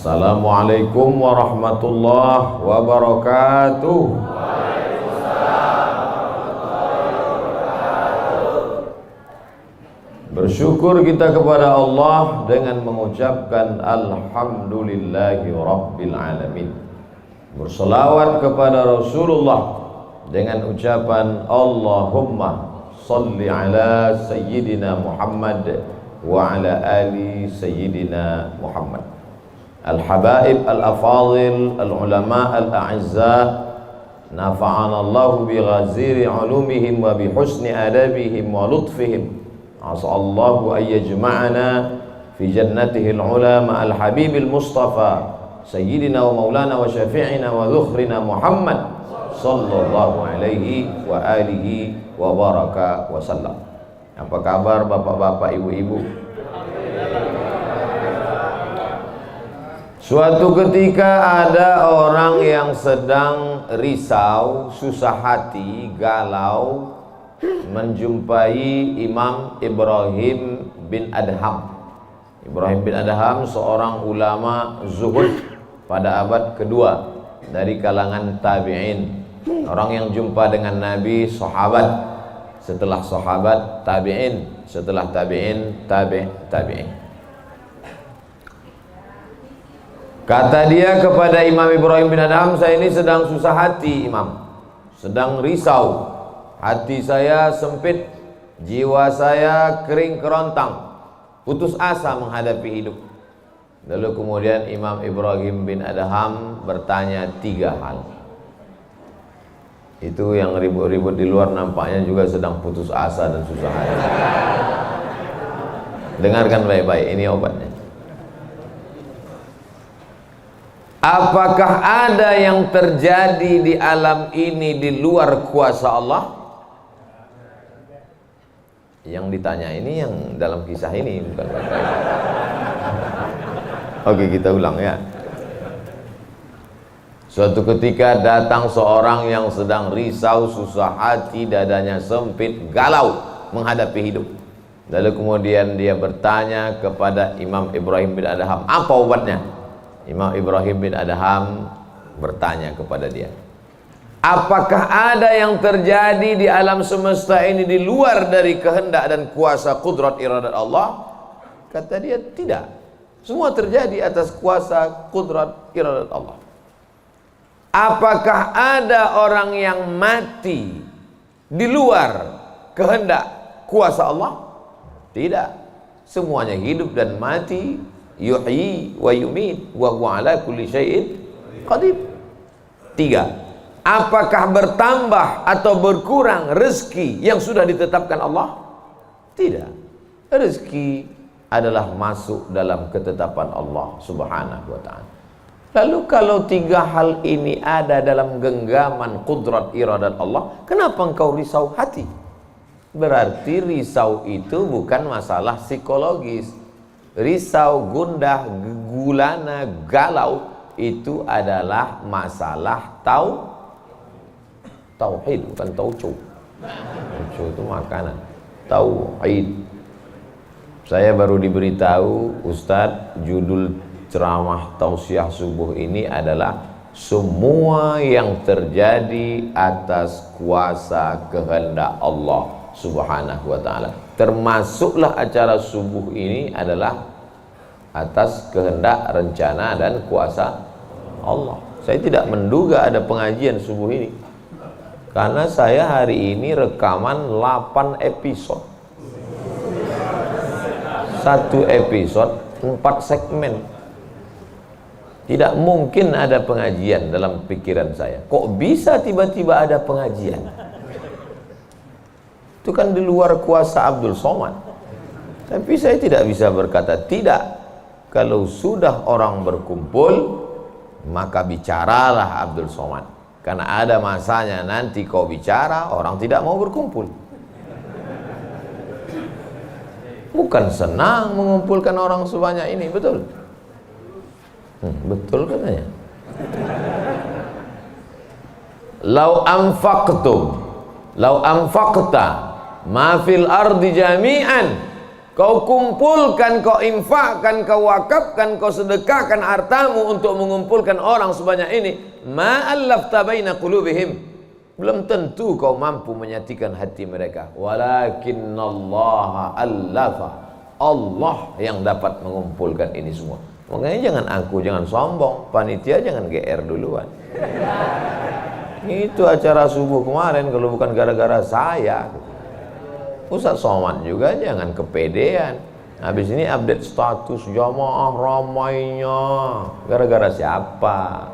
Assalamualaikum warahmatullahi wabarakatuh. Bersyukur kita kepada Allah dengan mengucapkan Alhamdulillahi Rabbil Alamin. Berselawat kepada Rasulullah dengan ucapan Allahumma salli ala Sayyidina Muhammad wa ala ali Sayyidina Muhammad. Al-habaib al-afadil al-ulama al-a'izza, nafa'ana Allahu bi ghaziri ulumihim wa bi husni adabihim wa lutfihim. As'allahu an yajma'ana fi jannatihi al-ula ma'al habibil mustafa sayyidina wa maulana wa syafi'ina wa dhukhrina Muhammad sallallahu alaihi wa alihi wa baraka wa sallam. Apa kabar bapak-bapak, ibu-ibu? Suatu ketika ada orang yang sedang risau, susah hati, galau, menjumpai Imam Ibrahim bin Adham. Ibrahim bin Adham seorang ulama zuhud pada abad kedua dari kalangan tabi'in. Orang yang jumpa dengan Nabi, sahabat, setelah sahabat tabi'in, setelah tabi'in tabi'in. Kata dia kepada Imam Ibrahim bin Adham, saya ini sedang susah hati Imam, sedang risau, hati saya sempit, jiwa saya kering kerontang, putus asa menghadapi hidup. Lalu kemudian Imam Ibrahim bin Adham bertanya 3 hal. Itu yang ribut-ribut di luar nampaknya juga sedang putus asa dan susah hati. Dengarkan baik-baik, ini obatnya. Apakah ada yang terjadi di alam ini di luar kuasa Allah? Yang ditanya ini yang dalam kisah ini, bukan baik-baik. Oke, kita ulang ya. Suatu ketika datang seorang yang sedang risau, susah hati, dadanya sempit, galau menghadapi hidup. Lalu kemudian dia bertanya kepada Imam Ibrahim bin Adham, apa obatnya? Imam Ibrahim bin Adham bertanya kepada dia, apakah ada yang terjadi di alam semesta ini di luar dari kehendak dan kuasa kudrat iradat Allah? Kata dia, tidak. Semua terjadi atas kuasa kudrat iradat Allah. Apakah ada orang yang mati di luar kehendak kuasa Allah? Tidak. Semuanya hidup dan mati. Yuhyi wa yumit wa huwa ala kulli syai'in qadir. 3. Apakah bertambah atau berkurang rezeki yang sudah ditetapkan Allah? Tidak. Rezeki adalah masuk dalam ketetapan Allah Subhanahu wa ta'ala. Lalu kalau 3 hal ini ada dalam genggaman kudrat iradat Allah, kenapa engkau risau hati? Berarti risau itu bukan masalah psikologis. Risau, gundah, gulana, galau itu adalah masalah tauhid, bukan tauco. Tauco itu makanan. Tauhid. Saya baru diberitahu, Ustadz, judul ceramah tausiah subuh ini adalah semua yang terjadi atas kuasa kehendak Allah Subhanahu wa ta'ala. Termasuklah acara subuh ini adalah atas kehendak, rencana dan kuasa Allah. Saya tidak menduga ada pengajian subuh ini, karena saya hari ini rekaman 8 episode. 1 episode 4 segmen. Tidak mungkin ada pengajian dalam pikiran saya. Kok bisa tiba-tiba ada pengajian? Itu kan di luar kuasa Abdul Somad. Tapi saya tidak bisa berkata tidak. Kalau sudah orang berkumpul, maka bicaralah Abdul Somad. Karena ada masanya nanti kau bicara, orang tidak mau berkumpul. Bukan senang mengumpulkan orang sebanyak ini, betul? Betul katanya. Lau anfaqta ma fil ardi jami'an kau kumpulkan, kau infakkan, kau wakafkan, kau sedekahkan hartamu untuk mengumpulkan orang sebanyak ini, ma'allafta baina qulubihim, belum tentu kau mampu menyatukan hati mereka. Walakinnallaha allafa, Allah yang dapat mengumpulkan ini semua. Makanya jangan angku, jangan sombong, panitia jangan GR duluan. Itu acara subuh kemarin kalau bukan gara-gara saya. Ustaz Somad juga jangan kepedean. Habis ini update status jamaah ramainya. Gara-gara siapa?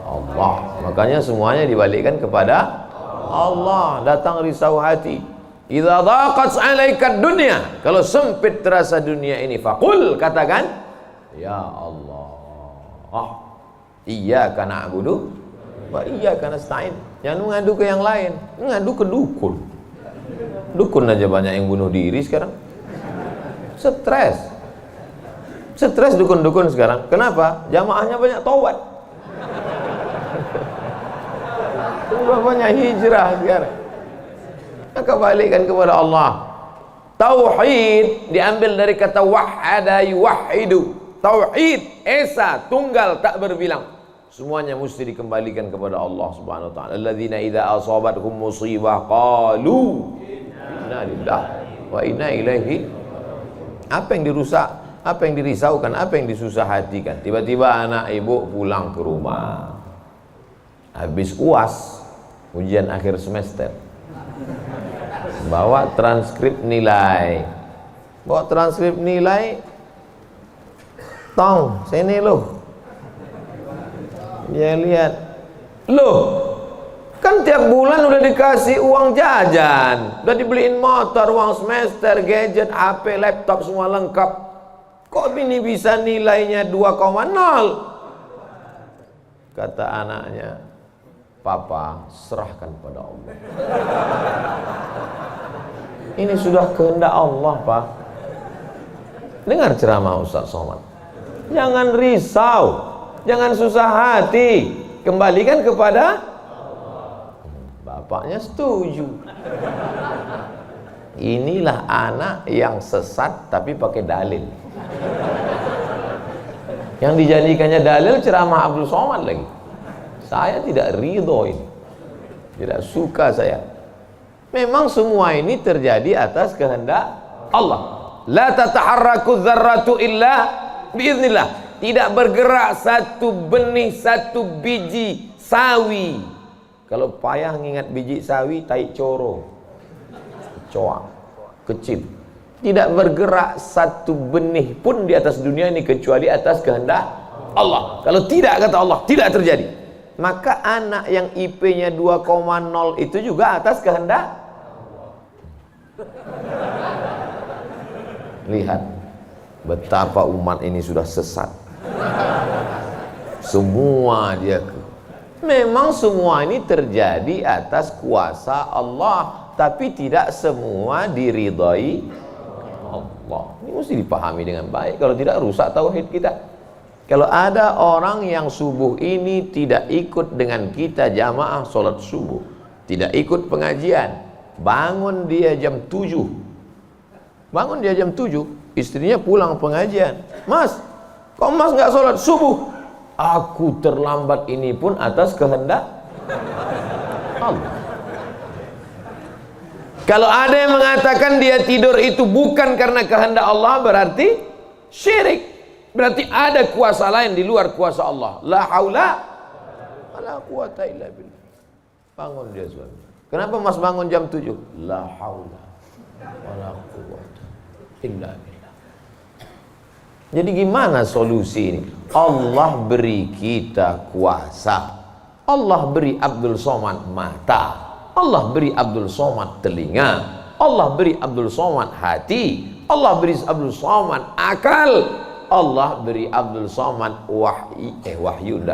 Allah. Makanya semuanya dibalikkan kepada Allah. Datang risau hati. Idza dhaqat 'alaika dunya, kalau sempit terasa dunia ini, faqul, katakan, ya Allah, iyyaka na'budu wa iyyaka nasta'in. Jangan mengadu ke yang lain, mengadu ke dukun. Dukun aja banyak yang bunuh diri sekarang. Stres dukun-dukun sekarang. Kenapa? Jamaahnya banyak taubat. Sudah banyak hijrah sekarang. Maka balikkan kepada Allah. Tauhid diambil dari kata wahada yuwahidu. Tauhid, esa, tunggal, tak berbilang. Semuanya mesti dikembalikan kepada Allah Subhanahu wa taala. Alladzina idza asabathum musibah qalu inna lillahi wa inna ilaihi. Apa yang dirusak, apa yang dirisaukan, apa yang disusah hatikan. Tiba-tiba anak ibu pulang ke rumah, habis UAS, ujian akhir semester, bawa transkrip nilai, tong sini loh. Dia lihat, loh, kan tiap bulan udah dikasih uang jajan, udah dibeliin motor, uang semester, gadget, HP, laptop, semua lengkap. Kok ini bisa nilainya 2,0? Kata anaknya, Papa, serahkan pada Allah. Ini sudah kehendak Allah, Pak. Dengar ceramah Ustaz Somad. Jangan risau, jangan susah hati, kembalikan kepada bapaknya. Setuju. Inilah anak yang sesat tapi pakai dalil. Yang dijadikannya dalil ceramah Abdul Somad lagi. Saya tidak ridho ini, tidak suka saya. Memang semua ini terjadi atas kehendak Allah. La tataharraku dzarratu illa biiznillah. Tidak bergerak satu benih, satu biji sawi. Kalau payah ngingat biji sawi, tai coro, coa, kecil. Tidak bergerak satu benih pun di atas dunia ini kecuali atas kehendak Allah. Kalau tidak, kata Allah, tidak terjadi. Maka anak yang IP-nya 2,0 itu juga atas kehendak. Lihat betapa umat ini sudah sesat. Semua memang semua ini terjadi atas kuasa Allah, tapi tidak semua diridhai Allah. Ini mesti dipahami dengan baik, kalau tidak rusak tauhid kita. Kalau ada orang yang subuh ini tidak ikut dengan kita jamaah sholat subuh, tidak ikut pengajian, bangun dia jam 7, istrinya pulang pengajian, Mas, kok Mas nggak sholat subuh? Aku terlambat, ini pun atas kehendak Allah. Kalau ada yang mengatakan dia tidur itu bukan karena kehendak Allah, berarti syirik. Berarti ada kuasa lain di luar kuasa Allah. La haula wala quwata illa billah. Bangun dia suami. Kenapa Mas bangun jam 7? La haula wala quwata illa billah. Jadi gimana solusi ini? Allah beri kita kuasa. Allah beri Abdul Somad mata. Allah beri Abdul Somad telinga. Allah beri Abdul Somad hati. Allah beri Abdul Somad akal. Allah beri Abdul Somad wahyu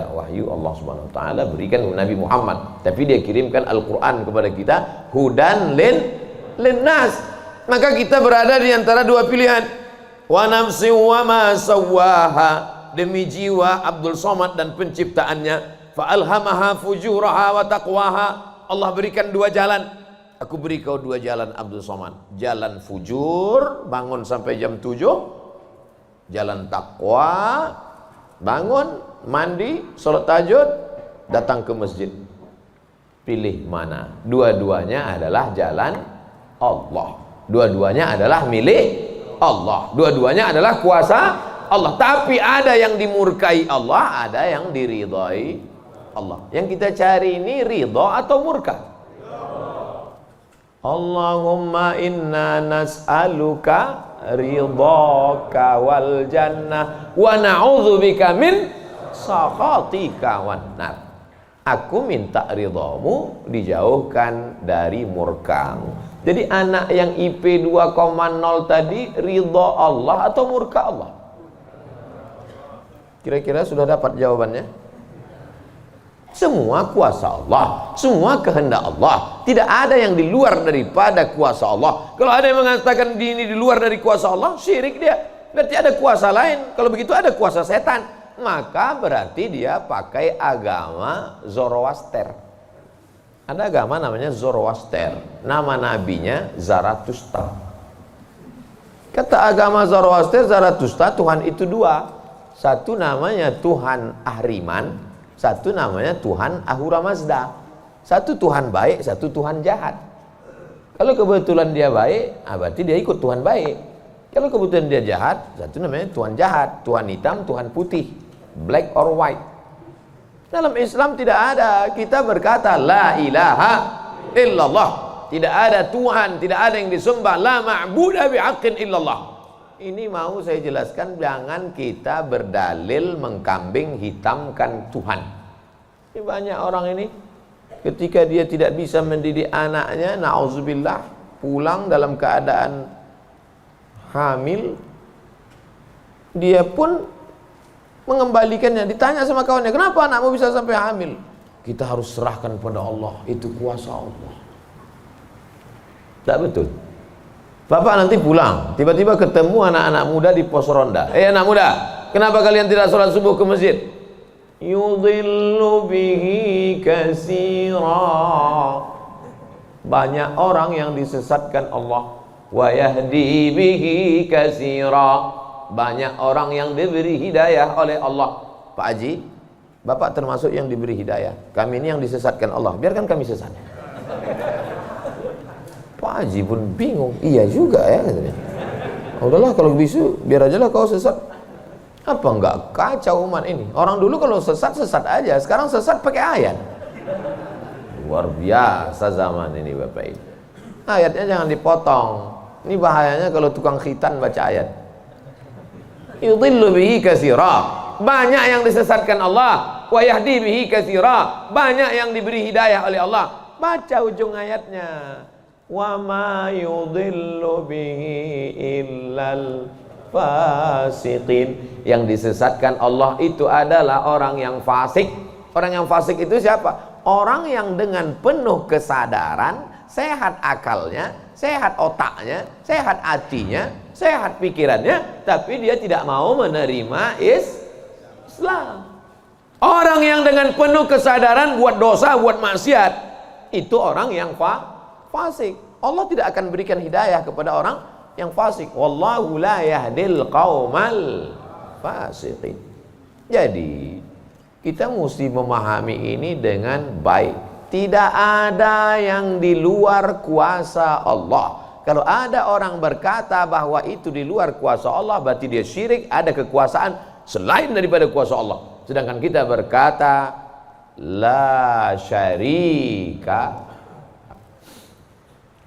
Allah Subhanahu wa taala berikan Nabi Muhammad, tapi dia kirimkan Al-Qur'an kepada kita, hudan linnas. Maka kita berada di antara dua pilihan. Wa nafsi wa ma sawwaha, demi jiwa Abdul Somad dan penciptaannya, fa alhamaha fujuraha wa taqwaha. Allah berikan dua jalan. aku beri kau dua jalan Abdul Somad. Jalan fujur, bangun sampai jam 7. Jalan takwa, bangun, mandi, sholat tahajud, datang ke masjid. Pilih mana? Dua-duanya adalah jalan Allah. Dua-duanya adalah milik Allah. Dua-duanya adalah kuasa Allah. Tapi ada yang dimurkai Allah, ada yang diridhai Allah. Yang kita cari ini ridha atau murka? Allahumma inna nas'aluka ridhaka wal jannah wa na'udzubika min sakhatika wan nar. Aku minta ridhamu, dijauhkan dari murkamu. Jadi anak yang IP 2,0 tadi ridha Allah atau murka Allah? Kira-kira sudah dapat jawabannya? Semua kuasa Allah, semua kehendak Allah. Tidak ada yang di luar daripada kuasa Allah. Kalau ada yang mengatakan ini di luar dari kuasa Allah, syirik dia. Berarti ada kuasa lain. Kalau begitu ada kuasa setan. Maka berarti dia pakai agama Zoroaster. Ada agama namanya Zoroaster. Nama nabinya Zarathustra. Kata agama Zoroaster, Zarathustra, Tuhan itu dua. Satu namanya Tuhan Ahriman, satu namanya Tuhan Ahura Mazda. Satu Tuhan baik, satu Tuhan jahat. Kalau kebetulan dia baik, berarti dia ikut Tuhan baik. Kalau kebetulan dia jahat, satu namanya Tuhan jahat. Tuhan hitam, Tuhan putih, black or white. Dalam Islam tidak ada. Kita berkata la ilaha illallah. Tidak ada Tuhan, tidak ada yang disembah. La ma'budu bihaqqin illallah. Ini mau saya jelaskan, jangan kita berdalil mengkambing hitamkan Tuhan. Ini banyak orang ini ketika dia tidak bisa mendidik anaknya, na'udzubillah, pulang dalam keadaan hamil, dia pun mengembalikannya. Ditanya sama kawannya, kenapa anakmu bisa sampai hamil? Kita harus serahkan pada Allah, itu kuasa Allah. Tak betul. Bapak nanti pulang, tiba-tiba ketemu anak-anak muda di pos ronda. Anak muda, kenapa kalian tidak sholat subuh ke masjid? Yudhillu bihi katsira. Banyak orang yang disesatkan Allah. Wa yahdi bihi katsira. Banyak orang yang diberi hidayah oleh Allah. Pak Haji, Bapak termasuk yang diberi hidayah. Kami ini yang disesatkan Allah. Biarkan kami sesat. Pak Haji pun bingung. Iya juga ya katanya. Udahlah kalau bisu, biar aja lah kau sesat. Apa enggak kacau umat ini? Orang dulu kalau sesat, sesat aja. Sekarang sesat pakai ayat. Luar biasa zaman ini Bapak Ibu. Ayatnya jangan dipotong. Ini bahayanya kalau tukang khitan baca ayat. Yudhillu bihi katsira. Banyak yang disesatkan Allah. Wa yahdi bihi katsira. Banyak yang diberi hidayah oleh Allah. Baca ujung ayatnya. Wa ma yudhillu bihi illal fasiqin. Yang disesatkan Allah itu adalah orang yang fasik. Orang yang fasik itu siapa? Orang yang dengan penuh kesadaran, sehat akalnya, sehat otaknya, sehat hatinya, sehat pikirannya, tapi dia tidak mau menerima Islam. Orang yang dengan penuh kesadaran buat dosa, buat maksiat, itu orang yang fasik. Allah tidak akan berikan hidayah kepada orang yang fasik. Wallahu la yahdil qaumal fasiqin. Jadi kita mesti memahami ini dengan baik. Tidak ada yang di luar kuasa Allah. Kalau ada orang berkata bahwa itu di luar kuasa Allah, berarti dia syirik, ada kekuasaan selain daripada kuasa Allah. Sedangkan kita berkata la syarika,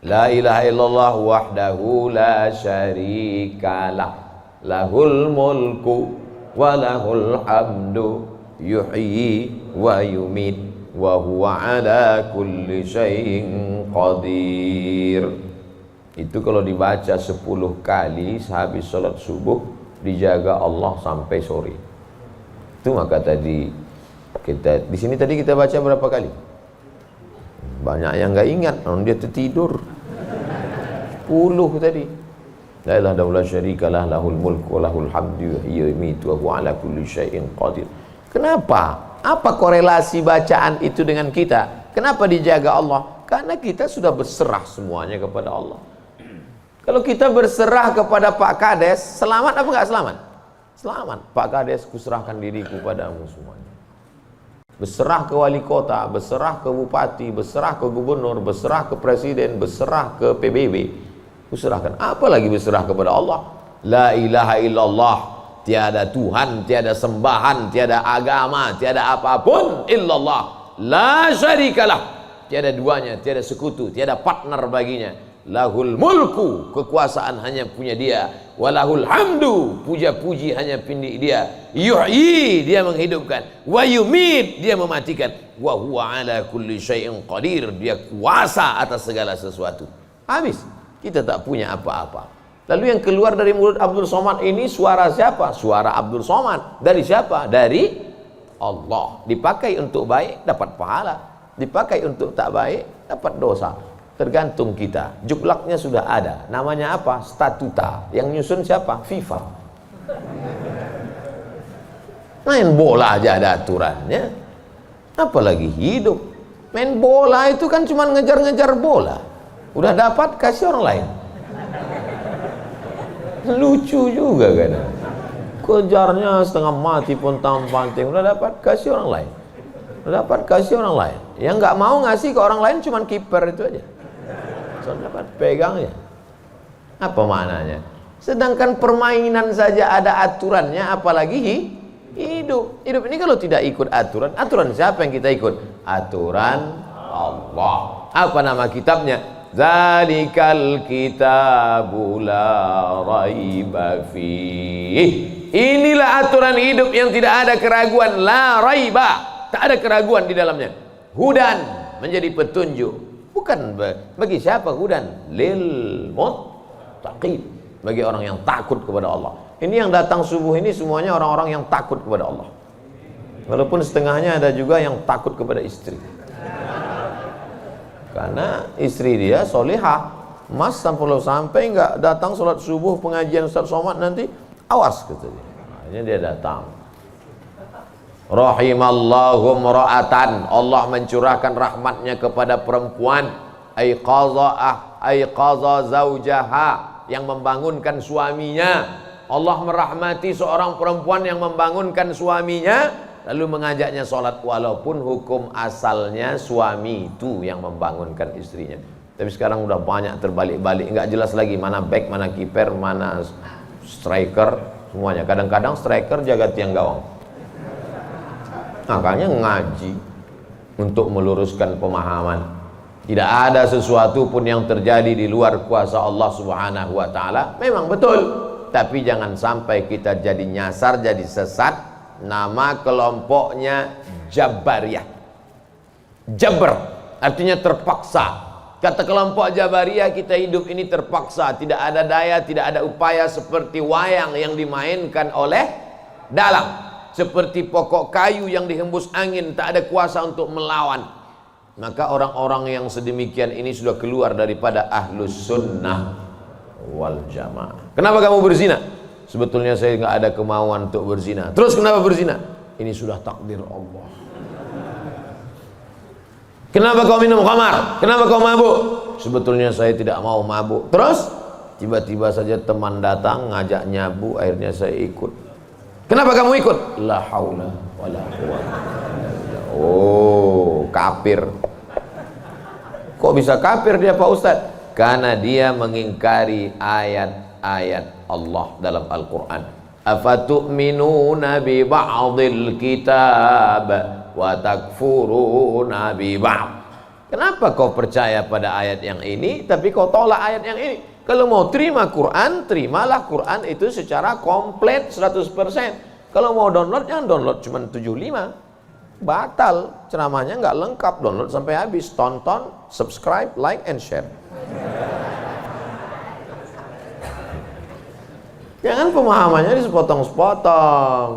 la ilaha illallah wahdahu la syarikalah, lahul mulku wa lahul hamdu yuhyi wa yumit wa huwa ala kulli syai'in qadir. Itu kalau dibaca 10 kali sehabis sholat subuh, dijaga Allah sampai sore. Itu maka tadi kita di sini tadi kita baca berapa kali? Banyak yang nggak ingat, dia tertidur. 10 tadi. La ilaha illallah syarikalah, lahul mulku wa lahul hamdu yuhyi wa yumiitu wa huwa ala kulli syai'in qadir. Kenapa? Apa korelasi bacaan itu dengan kita? Kenapa dijaga Allah? Karena kita sudah berserah semuanya kepada Allah. Kalau kita berserah kepada Pak Kades, selamat apa enggak selamat? Selamat. Pak Kades, kuserahkan diriku padamu semuanya. Berserah ke wali kota, berserah ke bupati, berserah ke gubernur, berserah ke presiden, berserah ke PBB. Kuserahkan. Apalagi berserah kepada Allah. La ilaha illallah. Tiada Tuhan, tiada sembahan, tiada agama, tiada apapun illallah. La syarikalah. Tiada duanya, tiada sekutu, tiada partner baginya. Lahul mulku, kekuasaan hanya punya dia. Walahul hamdu, puja-puji hanya punya dia. Yuhyi, dia menghidupkan. Wa yumit, dia mematikan. Wa huwa ala kulli syai'in qadir, dia kuasa atas segala sesuatu. Habis, kita tak punya apa-apa. Lalu yang keluar dari mulut Abdul Somad ini suara siapa? Suara Abdul Somad. Dari siapa? Dari Allah. Dipakai untuk baik, dapat pahala. Dipakai untuk tak baik, dapat dosa. Tergantung kita. Juklaknya sudah ada. Namanya apa? Statuta. Yang nyusun siapa? FIFA. Main bola aja ada aturannya. Apalagi hidup. Main bola itu kan cuma ngejar-ngejar bola. Udah dapat, kasih orang lain. Lucu juga kan. Kejarnya setengah mati pun tampanting. Udah dapat, kasih orang lain. Udah dapat, kasih orang lain. Yang nggak mau ngasih ke orang lain cuma kiper itu aja. Soalnya dapat pegangnya. Apa maknanya? Sedangkan permainan saja ada aturannya, apalagi hidup. Hidup ini kalau tidak ikut aturan, aturan siapa yang kita ikut? Aturan Allah. Apa nama kitabnya? Zalikal kitabu la raiba fih. Inilah aturan hidup yang tidak ada keraguan, la raiba. Tak ada keraguan di dalamnya. Hudan, menjadi petunjuk. Bukan bagi siapa hudan? Lil muttaqin, bagi orang yang takut kepada Allah. Ini yang datang subuh ini semuanya orang-orang yang takut kepada Allah. Walaupun setengahnya ada juga yang takut kepada istri. Karena istri dia solihah. Mas sampai nggak datang sholat subuh pengajian Ustaz Somad nanti, awas kata dia. Akhirnya dia datang. Rahimallahu mra'atan, Allah mencurahkan rahmatnya kepada perempuan. Aiqaza zaujaha, yang membangunkan suaminya. Allah merahmati seorang perempuan yang membangunkan suaminya, lalu mengajaknya sholat, walaupun hukum asalnya suami itu yang membangunkan istrinya. Tapi sekarang udah banyak terbalik-balik, nggak jelas lagi mana back, mana kiper, mana striker, semuanya. Kadang-kadang striker jaga tiang gawang. Makanya ngaji untuk meluruskan pemahaman. Tidak ada sesuatu pun yang terjadi di luar kuasa Allah Subhanahu wa taala. Memang betul, tapi jangan sampai kita jadi nyasar, jadi sesat. Nama kelompoknya Jabariyah. Jabr artinya terpaksa. Kata kelompok Jabariyah, kita hidup ini terpaksa, tidak ada daya, tidak ada upaya, seperti wayang yang dimainkan oleh dalang. Seperti pokok kayu yang dihembus angin, tak ada kuasa untuk melawan. Maka orang-orang yang sedemikian ini sudah keluar daripada ahlus sunnah wal jamaah. Kenapa kamu berzina? Sebetulnya saya nggak ada kemauan untuk berzina. Terus kenapa berzina? Ini sudah takdir Allah. Kenapa kau minum khamar? Kenapa kau mabuk? Sebetulnya saya tidak mau mabuk. Terus tiba-tiba saja teman datang ngajak nyabu, akhirnya saya ikut. Kenapa kamu ikut? La haula wala quwwata. Oh, kafir. Kok bisa kafir dia Pak Ustaz? Karena dia mengingkari ayat-ayat Allah dalam Al-Quran. Afatu'minuna bi ba'dil kitab wa takfuruna bi ba'd. Kenapa kau percaya pada ayat yang ini tapi kau tolak ayat yang ini? Kalau mau terima Quran, terimalah Quran itu secara komplit 100%. Kalau mau download, jangan download cuma 75. Batal, ceramahnya nggak lengkap. Download sampai habis, tonton, subscribe, like, and share. Jangan pemahamannya disepotong-sepotong.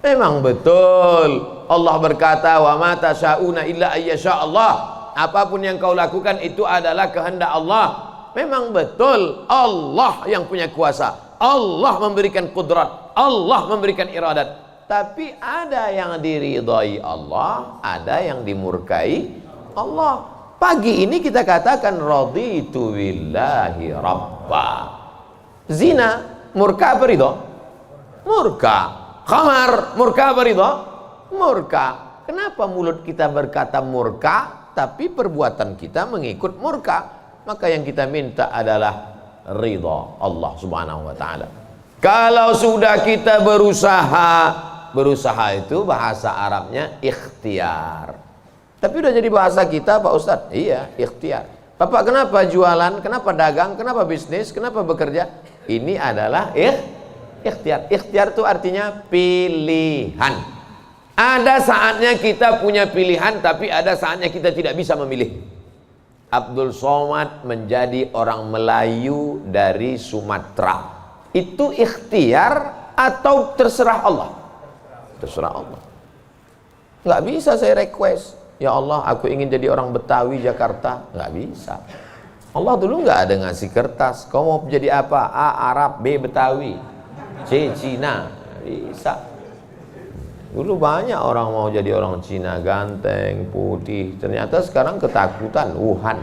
Memang betul Allah berkata, wa ma tasyauna illa ayyasha Allah. Apapun yang kau lakukan itu adalah kehendak Allah. Memang betul Allah yang punya kuasa. Allah memberikan kudrat, Allah memberikan iradat. Tapi ada yang diridhai Allah, ada yang dimurkai Allah. Pagi ini kita katakan raditu billahi rabba. Zina murka apa ridho? Murka. Khamar murka apa ridho? Murka. Kenapa mulut kita berkata murka tapi perbuatan kita mengikut murka? Maka yang kita minta adalah ridha Allah Subhanahu wa taala. Kalau sudah kita berusaha itu bahasa Arabnya ikhtiar. Tapi udah jadi bahasa kita Pak Ustadz. Iya, ikhtiar. Bapak kenapa jualan, kenapa dagang, kenapa bisnis, kenapa bekerja? Ini adalah ikhtiar. Ikhtiar itu artinya pilihan. Ada saatnya kita punya pilihan, tapi ada saatnya kita tidak bisa memilih. Abdul Somad menjadi orang Melayu dari Sumatera. Itu ikhtiar atau terserah Allah? Terserah Allah. Nggak bisa saya request, ya Allah aku ingin jadi orang Betawi Jakarta. Nggak bisa. Allah dulu nggak ada ngasih kertas, kau mau jadi apa? A. Arab, B. Betawi, C. Cina. Bisa. Dulu banyak orang mau jadi orang Cina, ganteng, putih. Ternyata sekarang ketakutan, Wuhan.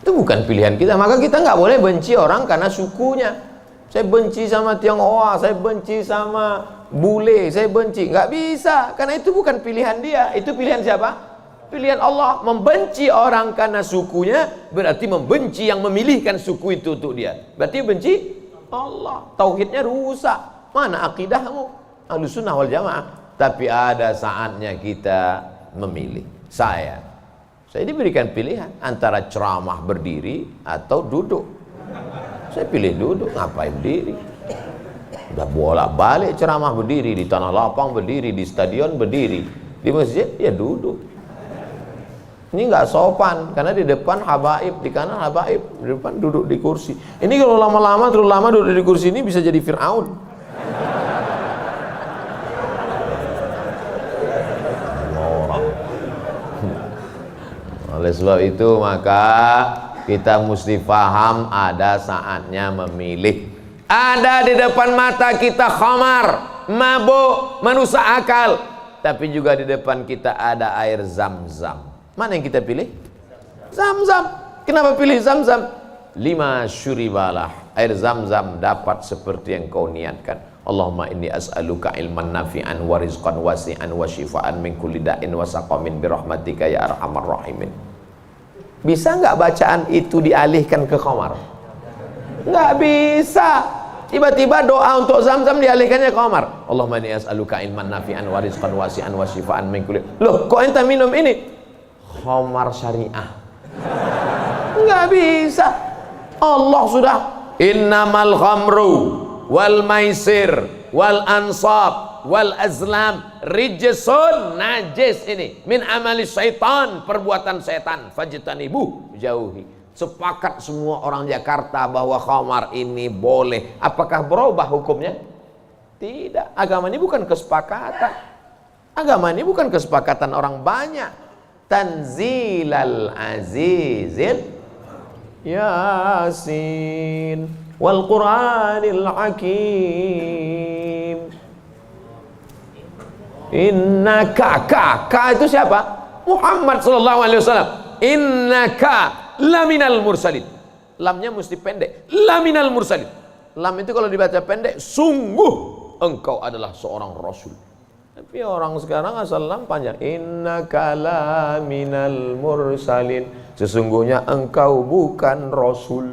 Itu bukan pilihan kita. Maka kita nggak boleh benci orang karena sukunya. Saya benci sama Tionghoa, saya benci sama bule, saya benci. Nggak bisa, karena itu bukan pilihan dia. Itu pilihan siapa? Pilihan Allah. Membenci orang karena sukunya berarti membenci yang memilihkan suku itu untuk dia. Berarti benci Allah. Tauhidnya rusak. Mana akidahmu? Ahlussunnah wal jamaah. Tapi ada saatnya kita memilih. Saya diberikan pilihan antara ceramah berdiri atau duduk. Saya pilih duduk, ngapain berdiri? Udah bolak-balik ceramah berdiri, di tanah lapang berdiri, di stadion berdiri, di masjid ya duduk. Ini nggak sopan, karena di depan habaib, di kanan habaib, di depan duduk di kursi. Ini kalau lama-lama terlalu lama duduk di kursi ini bisa jadi Fir'aun. Oleh sebab itu maka kita mesti paham ada saatnya memilih. Ada di depan mata kita khamar, mabuk, merusak akal. Tapi juga di depan kita ada air Zam-Zam. Mana yang kita pilih? Zam-Zam. Kenapa pilih Zam-Zam? 5 syuribalah. Air Zam-Zam dapat seperti yang kau niatkan. Allahumma inni as'aluka ilman nafi'an wa rizqan wasi'an wa shifaan min kulli da'in wa saqamin birahmatika ya arhamar rahimin. Bisa nggak bacaan itu dialihkan ke khamar? Nggak bisa. Tiba-tiba doa untuk Zam-Zam dialihkannya ke khamar. Allahumma inni as'aluka ilman nafi'an wa rizqan wasi'an wa shifaan min kulli. Loh, kok ente minum ini? Khamar syariah. Nggak bisa. Allah sudah innamal khamru wal maisir wal ansab wal azlam rijsun, najis ini, min amali syaitan, perbuatan setan, fajtanibuh, jauhi. Sepakat semua orang Jakarta bahwa khamar ini boleh. Apakah berubah hukumnya? Tidak. Agama ini bukan kesepakatan. Agama ini bukan kesepakatan orang banyak. Tanzilal azizil Yasin wal Qur'anil Hakim. Innaka, ka itu siapa? Muhammad sallallahu alaihi wasallam. Innaka laminal mursalin. Lamnya mesti pendek. Laminal mursalin. Lam itu kalau dibaca pendek, sungguh engkau adalah seorang rasul. Tapi orang sekarang asal lam panjang. Innaka laminal mursalin. Sesungguhnya engkau bukan rasul.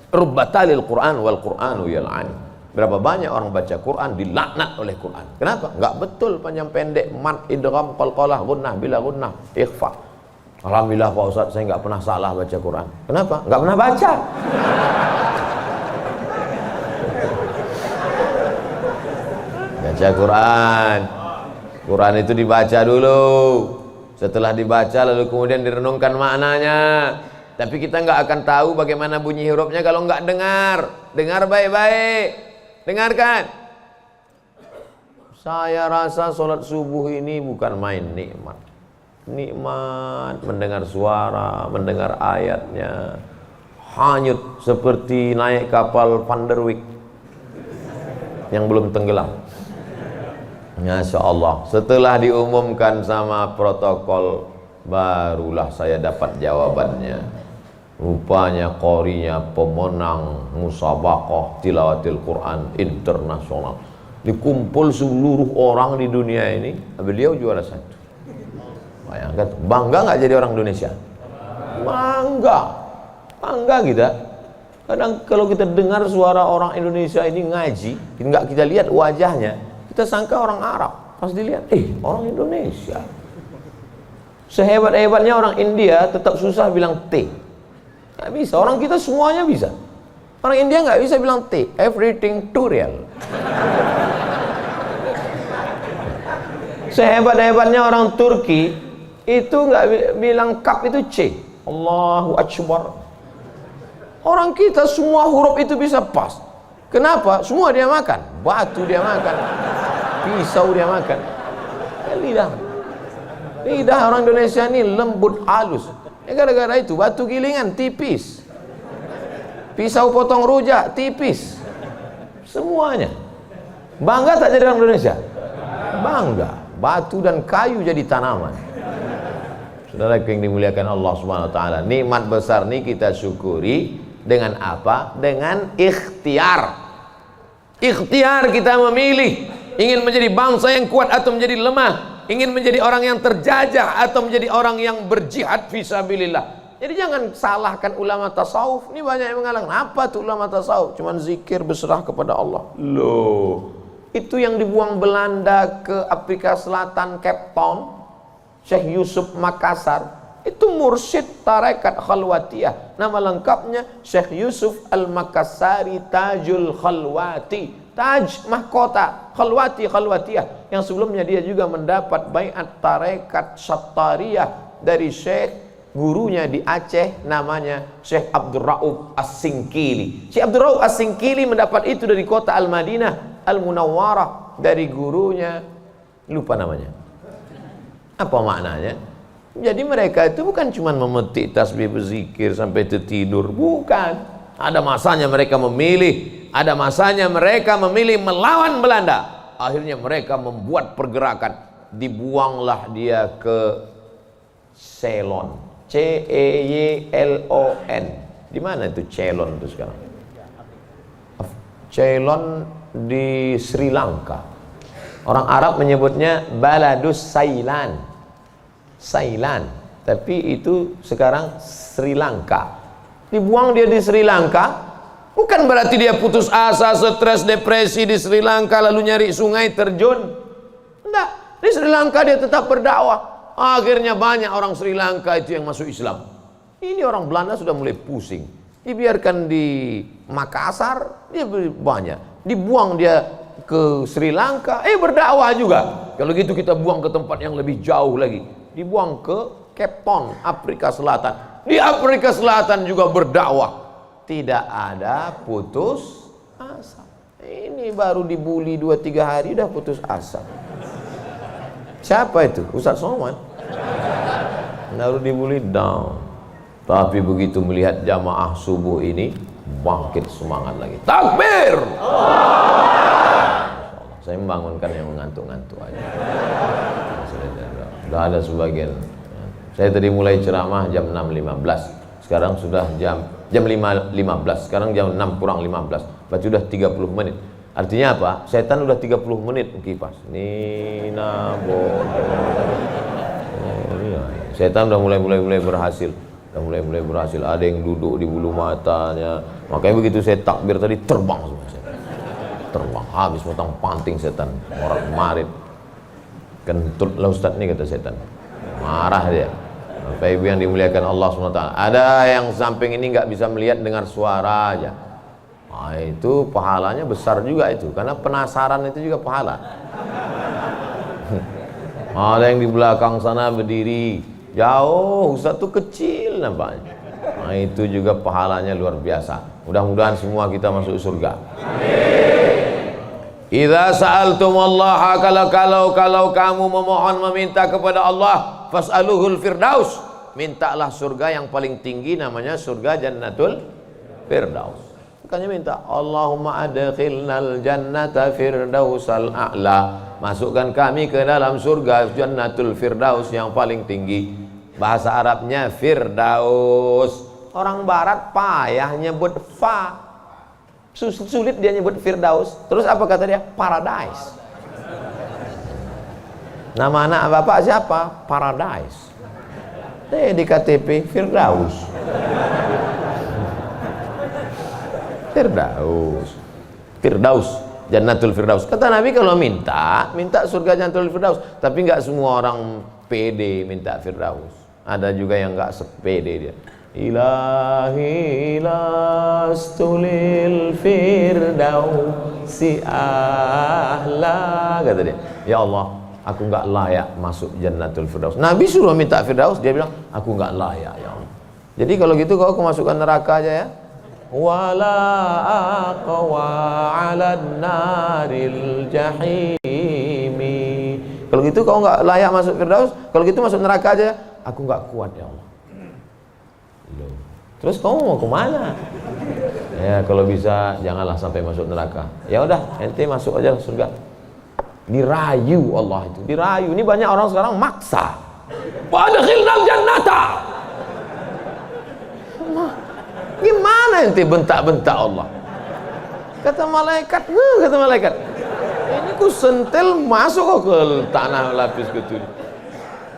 Rubbatalil Qur'an wal Qur'anu yal'an. Berapa banyak orang baca Quran dilaknat oleh Quran. Kenapa? Enggak betul panjang pendek, mat, idgham, qalqalah, gunnah, bila gunnah, ikhfa. Alhamdulillah Pak Ustaz, saya enggak pernah salah baca Quran. Kenapa? Enggak pernah baca. Baca Quran. Quran itu dibaca dulu. Setelah dibaca lalu kemudian direnungkan maknanya. Tapi kita nggak akan tahu bagaimana bunyi hurufnya kalau nggak dengar. Dengar baik-baik. Dengarkan. Saya rasa sholat subuh ini bukan main nikmat. Nikmat mendengar suara, mendengar ayatnya. Hanyut seperti naik kapal Van der Wijk yang belum tenggelam. Masya Allah, setelah diumumkan sama protokol, barulah saya dapat jawabannya. Rupanya qorinya pemenang musabaqah tilawatil Quran internasional. Dikumpul seluruh orang di dunia ini, beliau juara 1. Bayangkan, bangga nggak jadi orang Indonesia? Bangga, bangga kita. Kadang kalau kita dengar suara orang Indonesia ini ngaji, nggak kita lihat wajahnya, kita sangka orang Arab. Pas dilihat, orang Indonesia. Sehebat-hebatnya orang India tetap susah bilang T. Nggak bisa, orang kita semuanya bisa. Orang India nggak bisa bilang T, everything too real. Sehebat-hebatnya orang Turki itu nggak bilang kap itu C. Allahu Akbar. Orang kita semua huruf itu bisa pas. Kenapa? Semua dia makan. Batu dia makan, pisau dia makan. Lidah orang Indonesia ini lembut halus. Gara-gara itu batu gilingan tipis, pisau potong rujak tipis, semuanya. Bangga tak jadi orang Indonesia? Bangga. Batu dan kayu jadi tanaman. Saudara yang dimuliakan Allah Subhanahu wa taala, nikmat besar ini kita syukuri dengan apa? Dengan ikhtiar. Ikhtiar kita memilih ingin menjadi bangsa yang kuat atau menjadi lemah, ingin menjadi orang yang terjajah atau menjadi orang yang berjihad fisabilillah. Jadi jangan salahkan ulama tasawuf. Ini banyak yang mengatakan, apa tuh ulama tasawuf? Cuman zikir berserah kepada Allah. Loh, itu yang dibuang Belanda ke Afrika Selatan, Cape Town, Syekh Yusuf Makassar, itu mursyid tarekat khalwatiyah. Nama lengkapnya Syekh Yusuf Al-Makassari Tajul Khalwati. Taj mahkota, khalwati khalwatiyah. Yang sebelumnya dia juga mendapat baiat tarekat Sattariyah dari Syekh gurunya di Aceh, namanya Syekh Abdul Rauf As-Singkili. Syekh Abdul Rauf As-Singkili mendapat itu dari kota Al-Madinah Al-Munawwarah, dari gurunya, lupa namanya. Apa maknanya? Jadi mereka itu bukan cuma memetik tasbih berzikir sampai tertidur, bukan. Ada masanya mereka memilih, ada masanya mereka memilih melawan Belanda. Akhirnya mereka membuat pergerakan, dibuanglah dia ke Ceylon, Ceylon. Di mana itu Ceylon itu sekarang? Ceylon di Sri Lanka. Orang Arab menyebutnya Baladus Sailan, tapi itu sekarang Sri Lanka. Dibuang dia di Sri Lanka, bukan berarti dia putus asa, stres, depresi di Sri Lanka lalu nyari sungai terjun. Enggak, di Sri Lanka dia tetap berdakwah. Akhirnya banyak orang Sri Lanka itu yang masuk Islam. Ini orang Belanda sudah mulai pusing. Dibiarkan di Makassar, dia banyak. Dibuang dia ke Sri Lanka, berdakwah juga. Kalau gitu kita buang ke tempat yang lebih jauh lagi. Dibuang ke Cape Town, Afrika Selatan. Di Afrika Selatan juga berdakwah. Tidak ada putus asa. Ini baru dibully 2-3 hari udah putus asa. Siapa itu? Ustaz Somad. Baru dibully down. Tapi begitu melihat jamaah subuh ini, bangkit semangat lagi. Takbir! Saya membangunkan yang mengantuk-ngantuk aja. Sudah ada sebagian. Saya tadi mulai ceramah jam 6.15. Sekarang sudah jam 5.15. Sekarang jam 6 kurang 15. Berarti sudah 30 menit. Artinya apa? Setan udah 30 menit kipas. Nina setan udah mulai berhasil. Udah mulai berhasil. Ada yang duduk di bulu matanya. Makanya begitu saya takbir tadi terbang semua setan. Terbang habis potong panting setan. Orang marit. Kentutlah Ustaz nih kata setan. Marah dia. Bapak Ibu yang dimuliakan Allah SWT. Ada yang samping ini nggak bisa melihat dengar suara aja. Nah, itu pahalanya besar juga itu, karena penasaran itu juga pahala. Ada yang di belakang sana berdiri jauh, Ustaz tuh kecil nampaknya. Nah, itu juga pahalanya luar biasa. Mudah-mudahan semua kita masuk surga. Idza sa'altumullaha, kalau kamu memohon meminta kepada Allah, fas'aluhul firdaus, mintalah surga yang paling tinggi, namanya surga Jannatul Firdaus. Makanya minta Allahumma adkhilnal jannata firdausal a'la. Masukkan kami ke dalam surga Jannatul Firdaus yang paling tinggi. Bahasa Arabnya Firdaus. Orang barat payah nyebut fa. Sulit dia nyebut Firdaus. Terus apa kata dia? Paradise. Nama anak bapak siapa? Paradise. Di KTP Firdaus. Firdaus, Jannatul Firdaus. Kata Nabi kalau minta surga Jannatul Firdaus. Tapi nggak semua orang pede minta Firdaus. Ada juga yang nggak sepede dia. Ilahi lastulil firdausi ahla, kata dia. Ya Allah, aku nggak layak masuk Jannatul Firdaus. Nabi suruh minta Firdaus, dia bilang aku nggak layak ya Allah. Jadi kalau gitu kau masukkan neraka aja ya. Wala aqwa 'alan naril jahimi. Kalau gitu kau nggak layak masuk Firdaus, kalau gitu masuk neraka aja. Aku nggak kuat ya Allah. Terus kamu mau kemana? Ya kalau bisa janganlah sampai masuk neraka. Ya udah, ente masuk aja surga. Dirayu Allah itu, dirayu. Ini banyak orang sekarang maksa. Wa adkhilnal jannata. Gimana ente bentak-bentak Allah? Kata malaikat, ini ku sentil masuk ke tanah lapis gitu.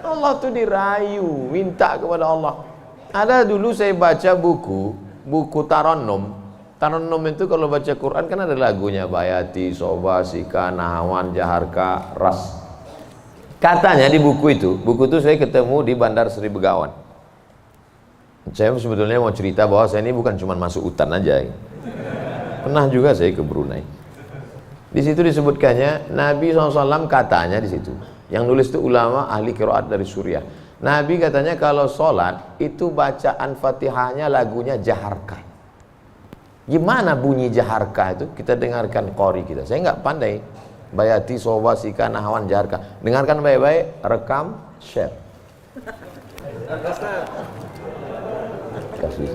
Allah tuh dirayu, minta kepada Allah. Ada dulu saya baca buku Tarannum. Tarannum itu kalau baca Quran kan ada lagunya, Bayati, Soba, Sika, Nahawan, Jaharka, Ras. Katanya di buku itu saya ketemu di Bandar Sri Begawan. Saya sebetulnya mau cerita bahwa saya ini bukan cuma masuk hutan aja. Pernah juga saya ke Brunei. Di situ disebutkannya Nabi SAW katanya di situ. Yang nulis itu ulama ahli qiraat dari Suriah. Nabi katanya kalau sholat itu bacaan Fatihahnya lagunya Jaharka. Gimana bunyi Jaharka itu? Kita dengarkan qori kita. Saya nggak pandai. Bayati, Soba, Sika, Nahawan, Jaharka. Dengarkan baik-baik, rekam, share. Kasih.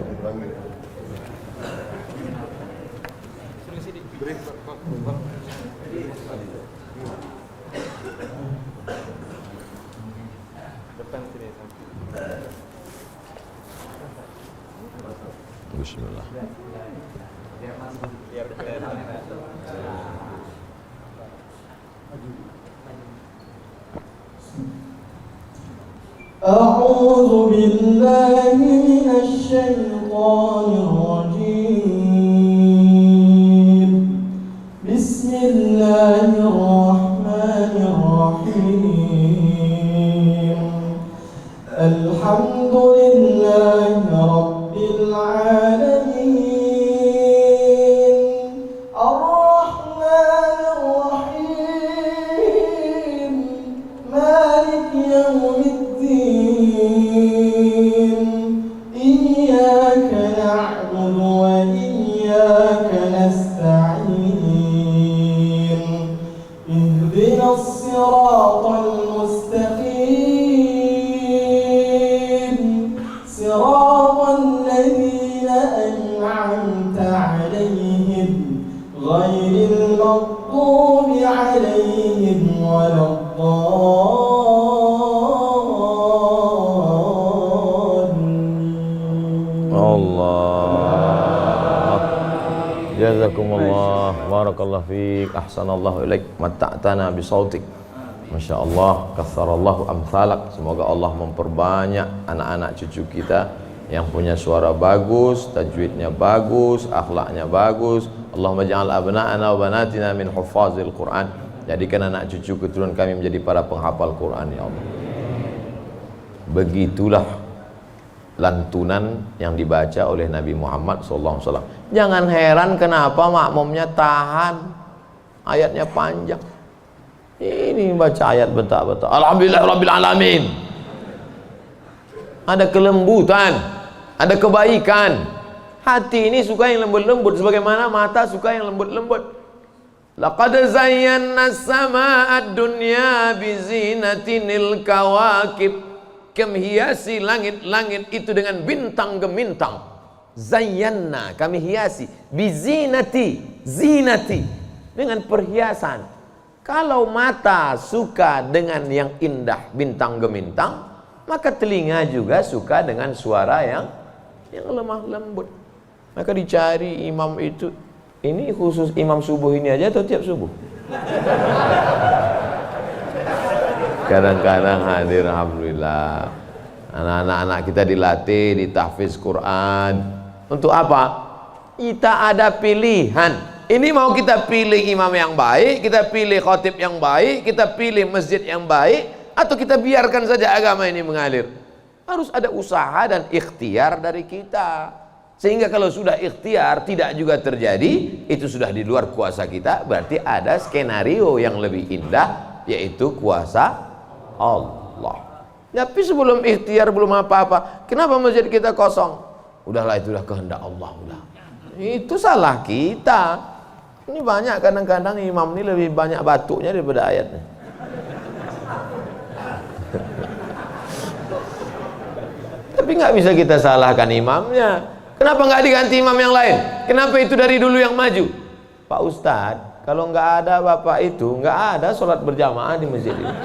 Bismillah. أعوذ بالله من الشيطان الرجيم. بسم الله الرحمن الرحيم. الحمد لله رب العالمين. الرحمن الرحيم. مالك يوم الدين. إياك نعبد وإياك نستعين. اهدنا الصراط المستقيم. صراط الذين أنعمت عليهم غير المغضوب عليهم ولا الضالين. Allah. Jazakumullah, barakallahu fiik, ahsanallahu ilaik, matta'tana bisautik. Masya Allah, katsarallahu amsalak. Semoga Allah memperbanyak anak-anak cucu kita yang punya suara bagus, tajwidnya bagus, akhlaknya bagus. Allahumma ja'al abna'ana wa banatina min huffazil Quran. Jadikan anak cucu keturunan kami menjadi para penghafal Quran ya Allah. Begitulah lantunan yang dibaca oleh Nabi Muhammad SAW. Jangan heran kenapa makmumnya tahan, ayatnya panjang. Ini baca ayat bentak-bentak. Alhamdulillah Rabbil Alamin. Ada kelembutan, ada kebaikan. Hati ini suka yang lembut-lembut, sebagaimana mata suka yang lembut-lembut. Laqad zayyana as-samaa'a ad-dunya bizinatinil kawakib. Kami hiasi langit-langit itu dengan bintang gemintang. Zayyana, kami hiasi, bizinati, zinati, dengan perhiasan. Kalau mata suka dengan yang indah bintang gemintang, maka telinga juga suka dengan suara yang lemah lembut. Maka dicari imam itu, ini khusus imam subuh ini aja atau tiap subuh? Kadang-kadang hadir, alhamdulillah. Anak-anak kita dilatih di tahfiz Quran. Untuk apa? Kita ada pilihan. Ini mau kita pilih imam yang baik, kita pilih khatib yang baik, kita pilih masjid yang baik, atau kita biarkan saja agama ini mengalir. Harus ada usaha dan ikhtiar dari kita. Sehingga kalau sudah ikhtiar tidak juga terjadi, itu sudah di luar kuasa kita. Berarti ada skenario yang lebih indah, yaitu kuasa Allah. Tapi sebelum ikhtiar belum apa-apa, kenapa masjid kita kosong? Udahlah, itu udah kehendak Allah, udah. Itu salah kita. Ini banyak kadang-kadang imam ini lebih banyak batuknya daripada ayatnya. Tapi nggak bisa kita salahkan imamnya. Kenapa nggak diganti imam yang lain? Kenapa itu dari dulu yang maju? Pak Ustadz, kalau nggak ada bapak itu, nggak ada sholat berjamaah di masjid ini.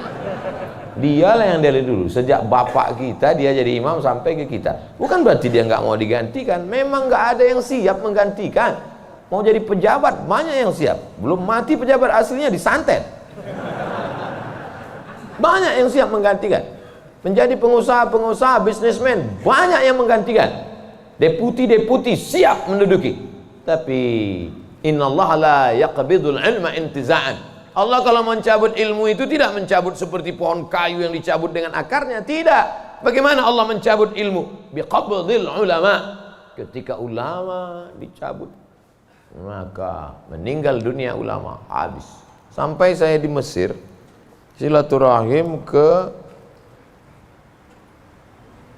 Dialah yang dari dulu, sejak bapak kita dia jadi imam sampai ke kita. Bukan berarti dia nggak mau digantikan, memang nggak ada yang siap menggantikan. Mau jadi pejabat banyak yang siap, belum mati pejabat aslinya disantet. Banyak yang siap menggantikan. Menjadi pengusaha-pengusaha, bisnismen banyak yang menggantikan. Deputi-deputi siap menduduki. Tapi innallaha la yaqbidul ilma intiza'an. Allah kalau mencabut ilmu itu tidak mencabut seperti pohon kayu yang dicabut dengan akarnya, tidak. Bagaimana Allah mencabut ilmu? Biqabdil ulama. Ketika ulama dicabut, maka meninggal dunia ulama, habis. Sampai saya di Mesir silaturahim ke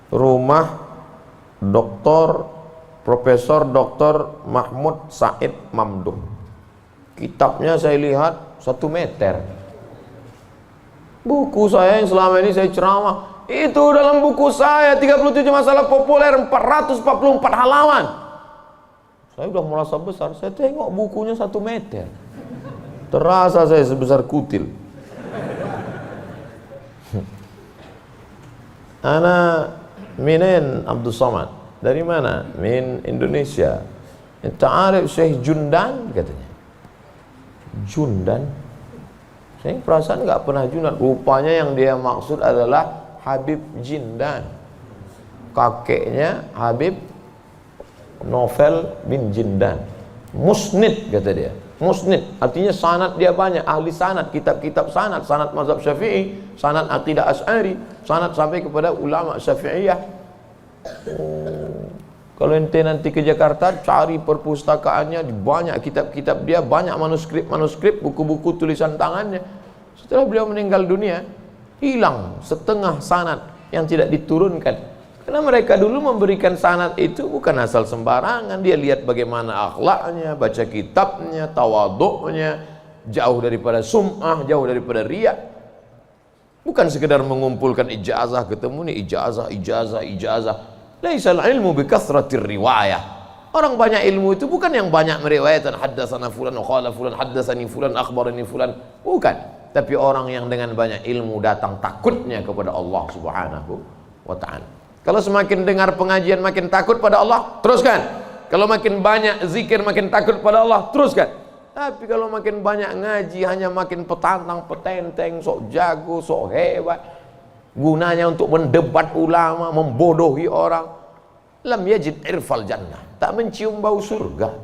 rumah Profesor Dr. Mahmud Said Mamduh. Kitabnya saya lihat 1 meter. Buku saya yang selama ini saya ceramah, itu dalam buku saya 37 masalah populer 444 halaman. Saya udah merasa besar, saya tengok bukunya 1 meter. Terasa saya sebesar kutil. Ana minen Abdul Somad. Dari mana? Min Indonesia. Ta'arif Syekh Jundan katanya. Jundan, saya perasaan nggak pernah Jundan. Rupanya yang dia maksud adalah Habib Jindan, kakeknya Habib Novel bin Jindan. Musnid kata dia. Musnid artinya sanad dia banyak, ahli sanad, kitab-kitab sanad, sanad mazhab Syafi'i, sanad aqidah Asy'ari, sanad sampai kepada ulama Syafi'iyah. Kalau ente nanti ke Jakarta, cari perpustakaannya, banyak kitab-kitab dia, banyak manuskrip, buku-buku tulisan tangannya. Setelah beliau meninggal dunia, hilang setengah sanad yang tidak diturunkan. Karena mereka dulu memberikan sanad itu bukan asal sembarangan. Dia lihat bagaimana akhlaknya, baca kitabnya, tawaduknya, jauh daripada sum'ah, jauh daripada riya. Bukan sekedar mengumpulkan ijazah, ketemu nih ijazah. Laisal ilmu bikathratir riwayah. Orang banyak ilmu itu bukan yang banyak meriwayatkan haddatsana fulan wa qala fulan haddatsani fulan akhbarani fulan, bukan. Tapi orang yang dengan banyak ilmu datang takutnya kepada Allah Subhanahu wa taala. Kalau semakin dengar pengajian makin takut pada Allah, teruskan. Kalau makin banyak zikir makin takut pada Allah, teruskan. Tapi kalau makin banyak ngaji hanya makin petantang petenteng, sok jago, sok hebat, gunanya untuk mendebat ulama, membodohi orang. Lam yajid irfal jannah, tak mencium bau surga.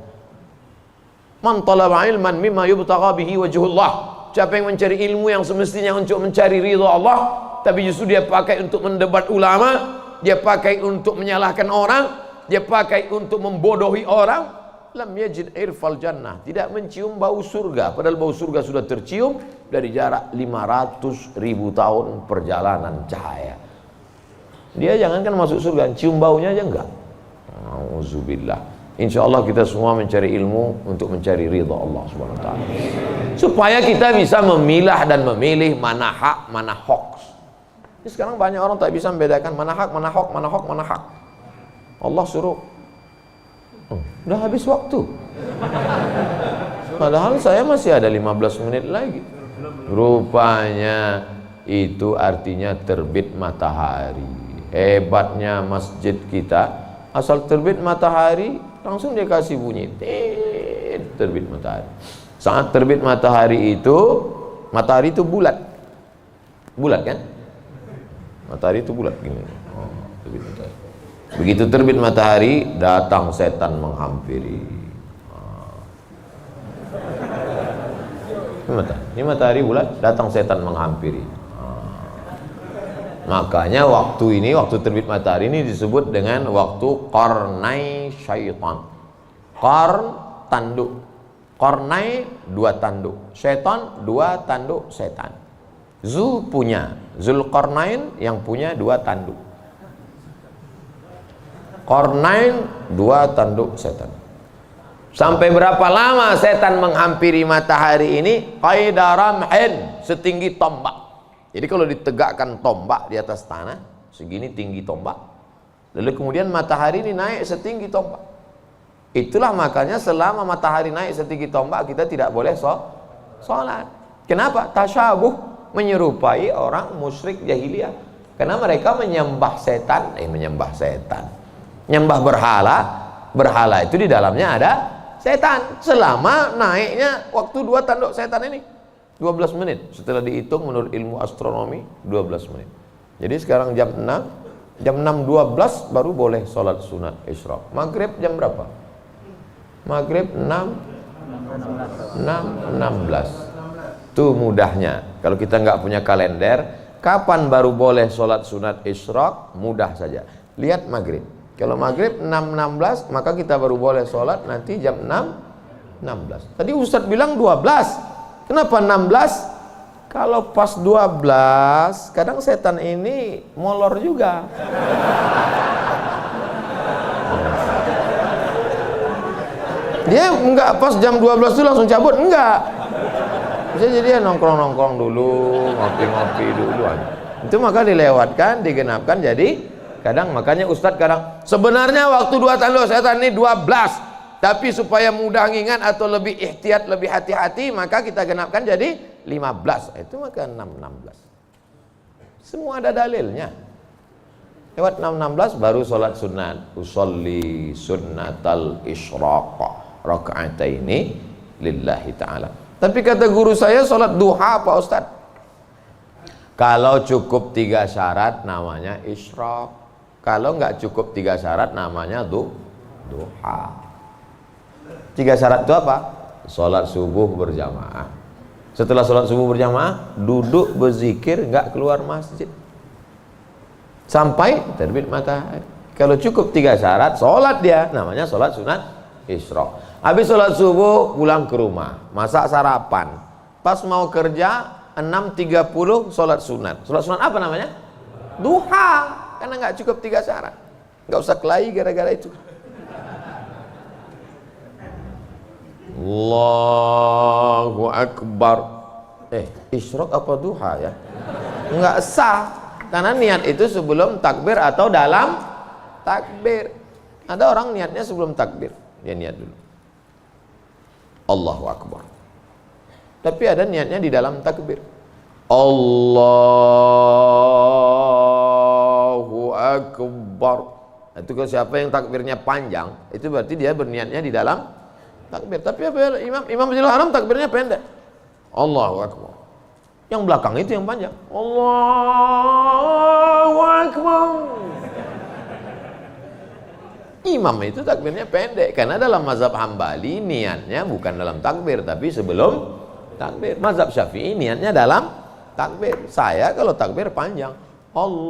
Man talaba ilman mimma yubtagha bihi wajhullah. Siapa yang mencari ilmu yang semestinya untuk mencari ridha Allah, tapi justru dia pakai untuk mendebat ulama, dia pakai untuk menyalahkan orang, dia pakai untuk membodohi orang, lam yajid irfal jannah, tidak mencium bau surga. Padahal bau surga sudah tercium dari jarak 500.000 tahun perjalanan cahaya. Dia jangankan masuk surga, cium baunya aja enggak. Auzubillah. Insyaallah kita semua mencari ilmu untuk mencari ridha Allah Subhanahu wa taala. Supaya kita bisa memilah dan memilih mana hak, mana hoax. Ini sekarang banyak orang tak bisa membedakan mana hak, mana hoax, mana hak. Allah suruh Udah habis waktu. Padahal saya masih ada 15 menit lagi. Rupanya itu artinya terbit matahari. Hebatnya masjid kita, asal terbit matahari langsung dia kasih bunyi, terbit matahari. Saat terbit matahari itu bulat. Bulat kan? Matahari itu bulat gini. Terbit matahari. Begitu terbit matahari, datang setan menghampiri. Ini matahari bulat, datang setan menghampiri. Makanya waktu terbit matahari ini disebut dengan waktu qarnai syaitan. Qarn, tanduk. Qarnai, 2 tanduk. Syaitan, 2 tanduk setan. Zulqarnain yang punya 2 tanduk. Qarnain, 2 tanduk setan. Sampai berapa lama setan menghampiri matahari ini? Qaida ramhin, setinggi tombak. Jadi kalau ditegakkan tombak di atas tanah, segini tinggi tombak. Lalu kemudian matahari ini naik setinggi tombak. Itulah makanya selama matahari naik setinggi tombak, kita tidak boleh sholat. Kenapa? Tasyabuh, menyerupai orang musyrik jahiliyah. Karena mereka menyembah setan. Menyembah berhala itu di dalamnya ada setan. Selama naiknya waktu 2 tanduk setan ini 12 menit. Setelah dihitung menurut ilmu astronomi 12 menit. Jadi sekarang jam 6.12 baru boleh sholat sunat isyraq. Maghrib jam berapa? Maghrib 6.16. Tuh mudahnya. Kalau kita nggak punya kalender, kapan baru boleh sholat sunat isyraq? Mudah saja. Lihat maghrib. Kalau maghrib 6.16, maka kita baru boleh sholat nanti jam 6.16. Tadi Ustadz bilang 12. Kenapa 16? Kalau pas 12, kadang setan ini molor juga. Dia enggak pas jam 12 itu langsung cabut, enggak. Bisa jadi dia nongkrong-nongkrong dulu, ngopi-ngopi dulu aja. Itu maka dilewatkan, digenapkan, jadi kadang makanya Ustadz kadang sebenarnya waktu 2 tanduk setan ini 12. Tapi supaya mudah ngingat atau lebih ihtiyat, lebih hati-hati, maka kita genapkan jadi 15. Itu maka 6.16. Semua ada dalilnya. Lewat 6.16 baru sholat sunat. Usolli sunnatal isyraq raka'ataini lillahi ta'ala. Tapi kata guru saya sholat duha Pak Ustadz. Kalau cukup 3 syarat namanya isyraq. Kalau nggak cukup 3 syarat namanya duha. 3 syarat itu apa? Sholat subuh berjamaah. Setelah sholat subuh berjamaah, duduk berzikir, nggak keluar masjid sampai terbit matahari. Kalau cukup 3 syarat, sholat dia, namanya sholat sunat isyraq. Habis sholat subuh, pulang ke rumah, masak sarapan. Pas mau kerja, 6.30 sholat sunat. Sholat sunat apa namanya? Duha. Karena nggak cukup 3 syarat. Nggak usah kelahi gara-gara itu. Allahu Akbar. Isyraq apa duha ya? Enggak sah. Karena niat itu sebelum takbir atau dalam takbir. Ada orang niatnya sebelum takbir. Dia niat dulu. Allahu Akbar. Tapi ada niatnya di dalam takbir. Allahu Akbar. Itu kalau siapa yang takbirnya panjang, itu berarti dia berniatnya di dalam takbir. Tapi apa Imam Masjidil Haram takbirnya pendek. Allahu Akbar. Yang belakang itu yang panjang. Allahu Akbar. Imam itu takbirnya pendek karena dalam mazhab Hambali niatnya bukan dalam takbir tapi sebelum takbir. Mazhab Syafi'i niatnya dalam takbir. Saya kalau takbir panjang. Allahu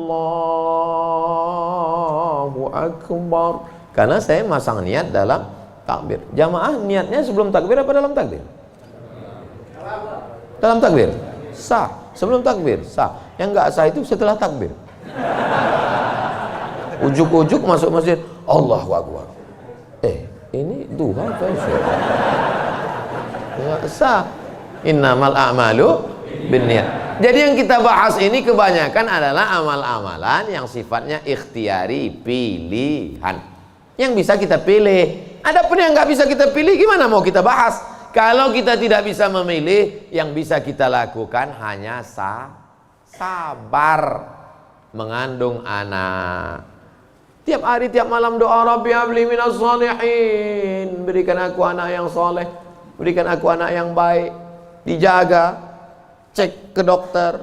Akbar. Karena saya masang niat dalam takbir. Jamaah niatnya sebelum takbir apa dalam takbir? Dalam takbir. Sah. Sebelum takbir sah. Yang enggak sah itu setelah takbir. Ujuk-ujuk masuk masjid, Allahu Akbar. Ini duha apa sih? Enggak sah. Innamal a'malu binniyat. Jadi yang kita bahas ini kebanyakan adalah amal-amalan yang sifatnya ikhtiari, pilihan. Yang bisa kita pilih. Adapun yang nggak bisa kita pilih, gimana mau kita bahas? Kalau kita tidak bisa memilih, yang bisa kita lakukan hanya sabar mengandung anak. Tiap hari, tiap malam doa, Rabbi habli minas shalihin, berikan aku anak yang soleh, berikan aku anak yang baik. Dijaga, cek ke dokter,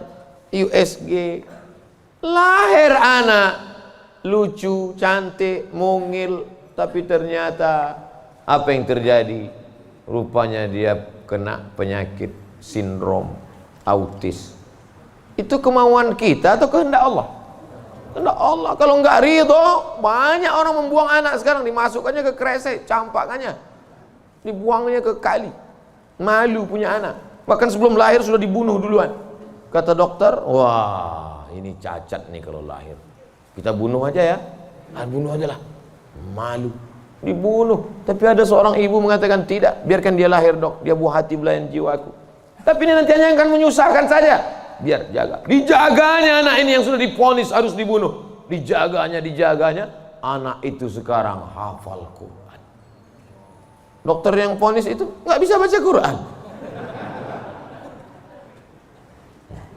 USG, lahir anak lucu, cantik, mungil, tapi ternyata apa yang terjadi? Rupanya dia kena penyakit sindrom autis. Itu kemauan kita atau kehendak Allah? Kehendak Allah. Kalau nggak ridho, banyak orang membuang anak sekarang, dimasukkannya ke kresek, campakannya, dibuangnya ke kali. Malu punya anak. Bahkan sebelum lahir sudah dibunuh duluan. Kata dokter, wah ini cacat nih kalau lahir. Kita bunuh aja ya. Bunuh aja lah. Malu. Dibunuh. Tapi ada seorang ibu mengatakan, tidak, biarkan dia lahir dok, dia buah hati belayan jiwaku. Tapi ini nanti hanya akan menyusahkan saja. Biar jaga. Dijaganya anak ini yang sudah divonis harus dibunuh. Dijaganya, anak itu sekarang hafal Quran. Dokter yang vonis itu nggak bisa baca Quran.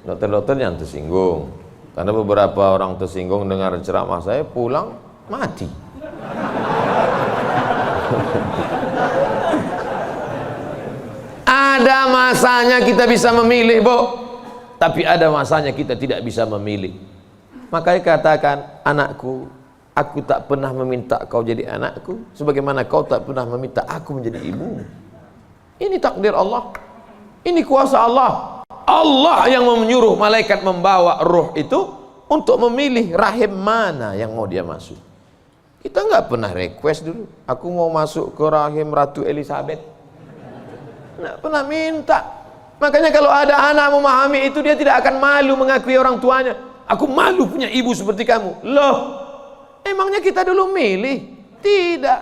Dokter-dokter yang tersinggung, karena beberapa orang tersinggung dengar ceramah saya, pulang mati. Ada masanya kita bisa memilih, Bu, tapi ada masanya kita tidak bisa memilih. Makanya katakan, anakku, aku tak pernah meminta kau jadi anakku, sebagaimana kau tak pernah meminta aku menjadi ibumu. Ini takdir Allah, ini kuasa Allah. Allah yang menyuruh malaikat membawa ruh itu untuk memilih rahim mana yang mau dia masuk. Kita nggak pernah request dulu, aku mau masuk ke rahim Ratu Elizabeth. Nggak pernah minta. Makanya kalau ada anak memahami itu, dia tidak akan malu mengakui orang tuanya. Aku malu punya ibu seperti kamu. Loh, emangnya kita dulu milih? Tidak.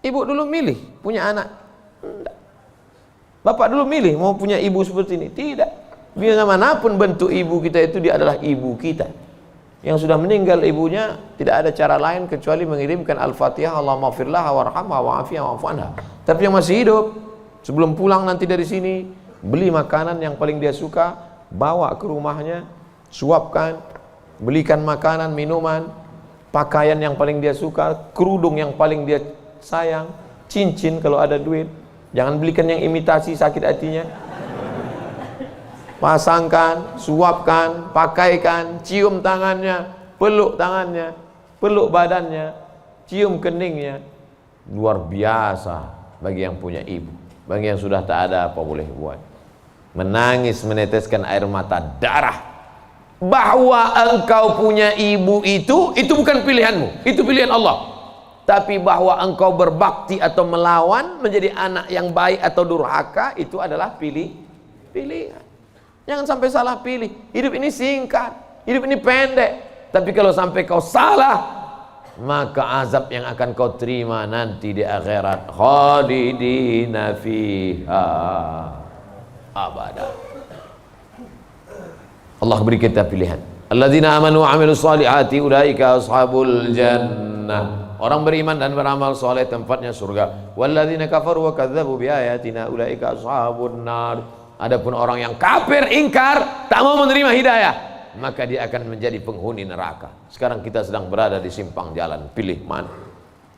Ibu dulu milih punya anak? Tidak. Bapak dulu milih mau punya ibu seperti ini? Tidak. Bagaimanapun bentuk ibu kita itu, dia adalah ibu kita. Yang sudah meninggal ibunya, tidak ada cara lain kecuali mengirimkan Al-Fatihah, Allahumma firlaha warhamha wa'afiyha wa'fu anha. Tapi yang masih hidup, sebelum pulang nanti dari sini, beli makanan yang paling dia suka, bawa ke rumahnya, suapkan, belikan makanan, minuman, pakaian yang paling dia suka, kerudung yang paling dia sayang, cincin kalau ada duit. Jangan belikan yang imitasi, sakit hatinya. Pasangkan, suapkan, pakaikan, cium tangannya, peluk badannya, cium keningnya. Luar biasa bagi yang punya ibu. Bagi yang sudah tak ada, apa boleh buat? Menangis, meneteskan air mata darah. Bahwa engkau punya ibu itu bukan pilihanmu, itu pilihan Allah. Tapi bahwa engkau berbakti atau melawan, menjadi anak yang baik atau durhaka, itu adalah pilihan. Jangan sampai salah pilih. Hidup ini singkat, hidup ini pendek. Tapi kalau sampai kau salah, maka azab yang akan kau terima nanti di akhirat, khalidina fiha abada. Allah beri kita pilihan. Alladzina amanu wa amilus salihati ulaika ashabul jannah. Orang beriman dan beramal soleh tempatnya surga. Walladzina kafaru wa kadzdzabu biayatina ulaika ashabun nar. Adapun orang yang kafir, ingkar, tak mau menerima hidayah, maka dia akan menjadi penghuni neraka. Sekarang kita sedang berada di simpang jalan, pilih mana?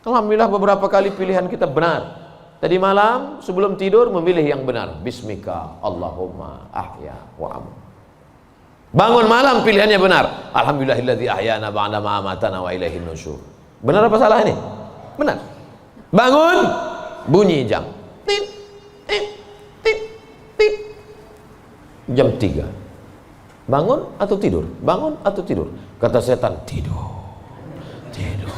Alhamdulillah beberapa kali pilihan kita benar. Tadi malam sebelum tidur memilih yang benar. Bismika Allahumma ahya wa amut. Bangun malam pilihannya benar. Alhamdulillahilladzi ahyana ba'da ma amatana wa ilaihin nusyur. Benar apa salah ini? Benar. Bangun, bunyi jam. Tit, tit, tit, tit. Jam 3. Bangun atau tidur? Bangun atau tidur? Kata setan, tidur. Tidur.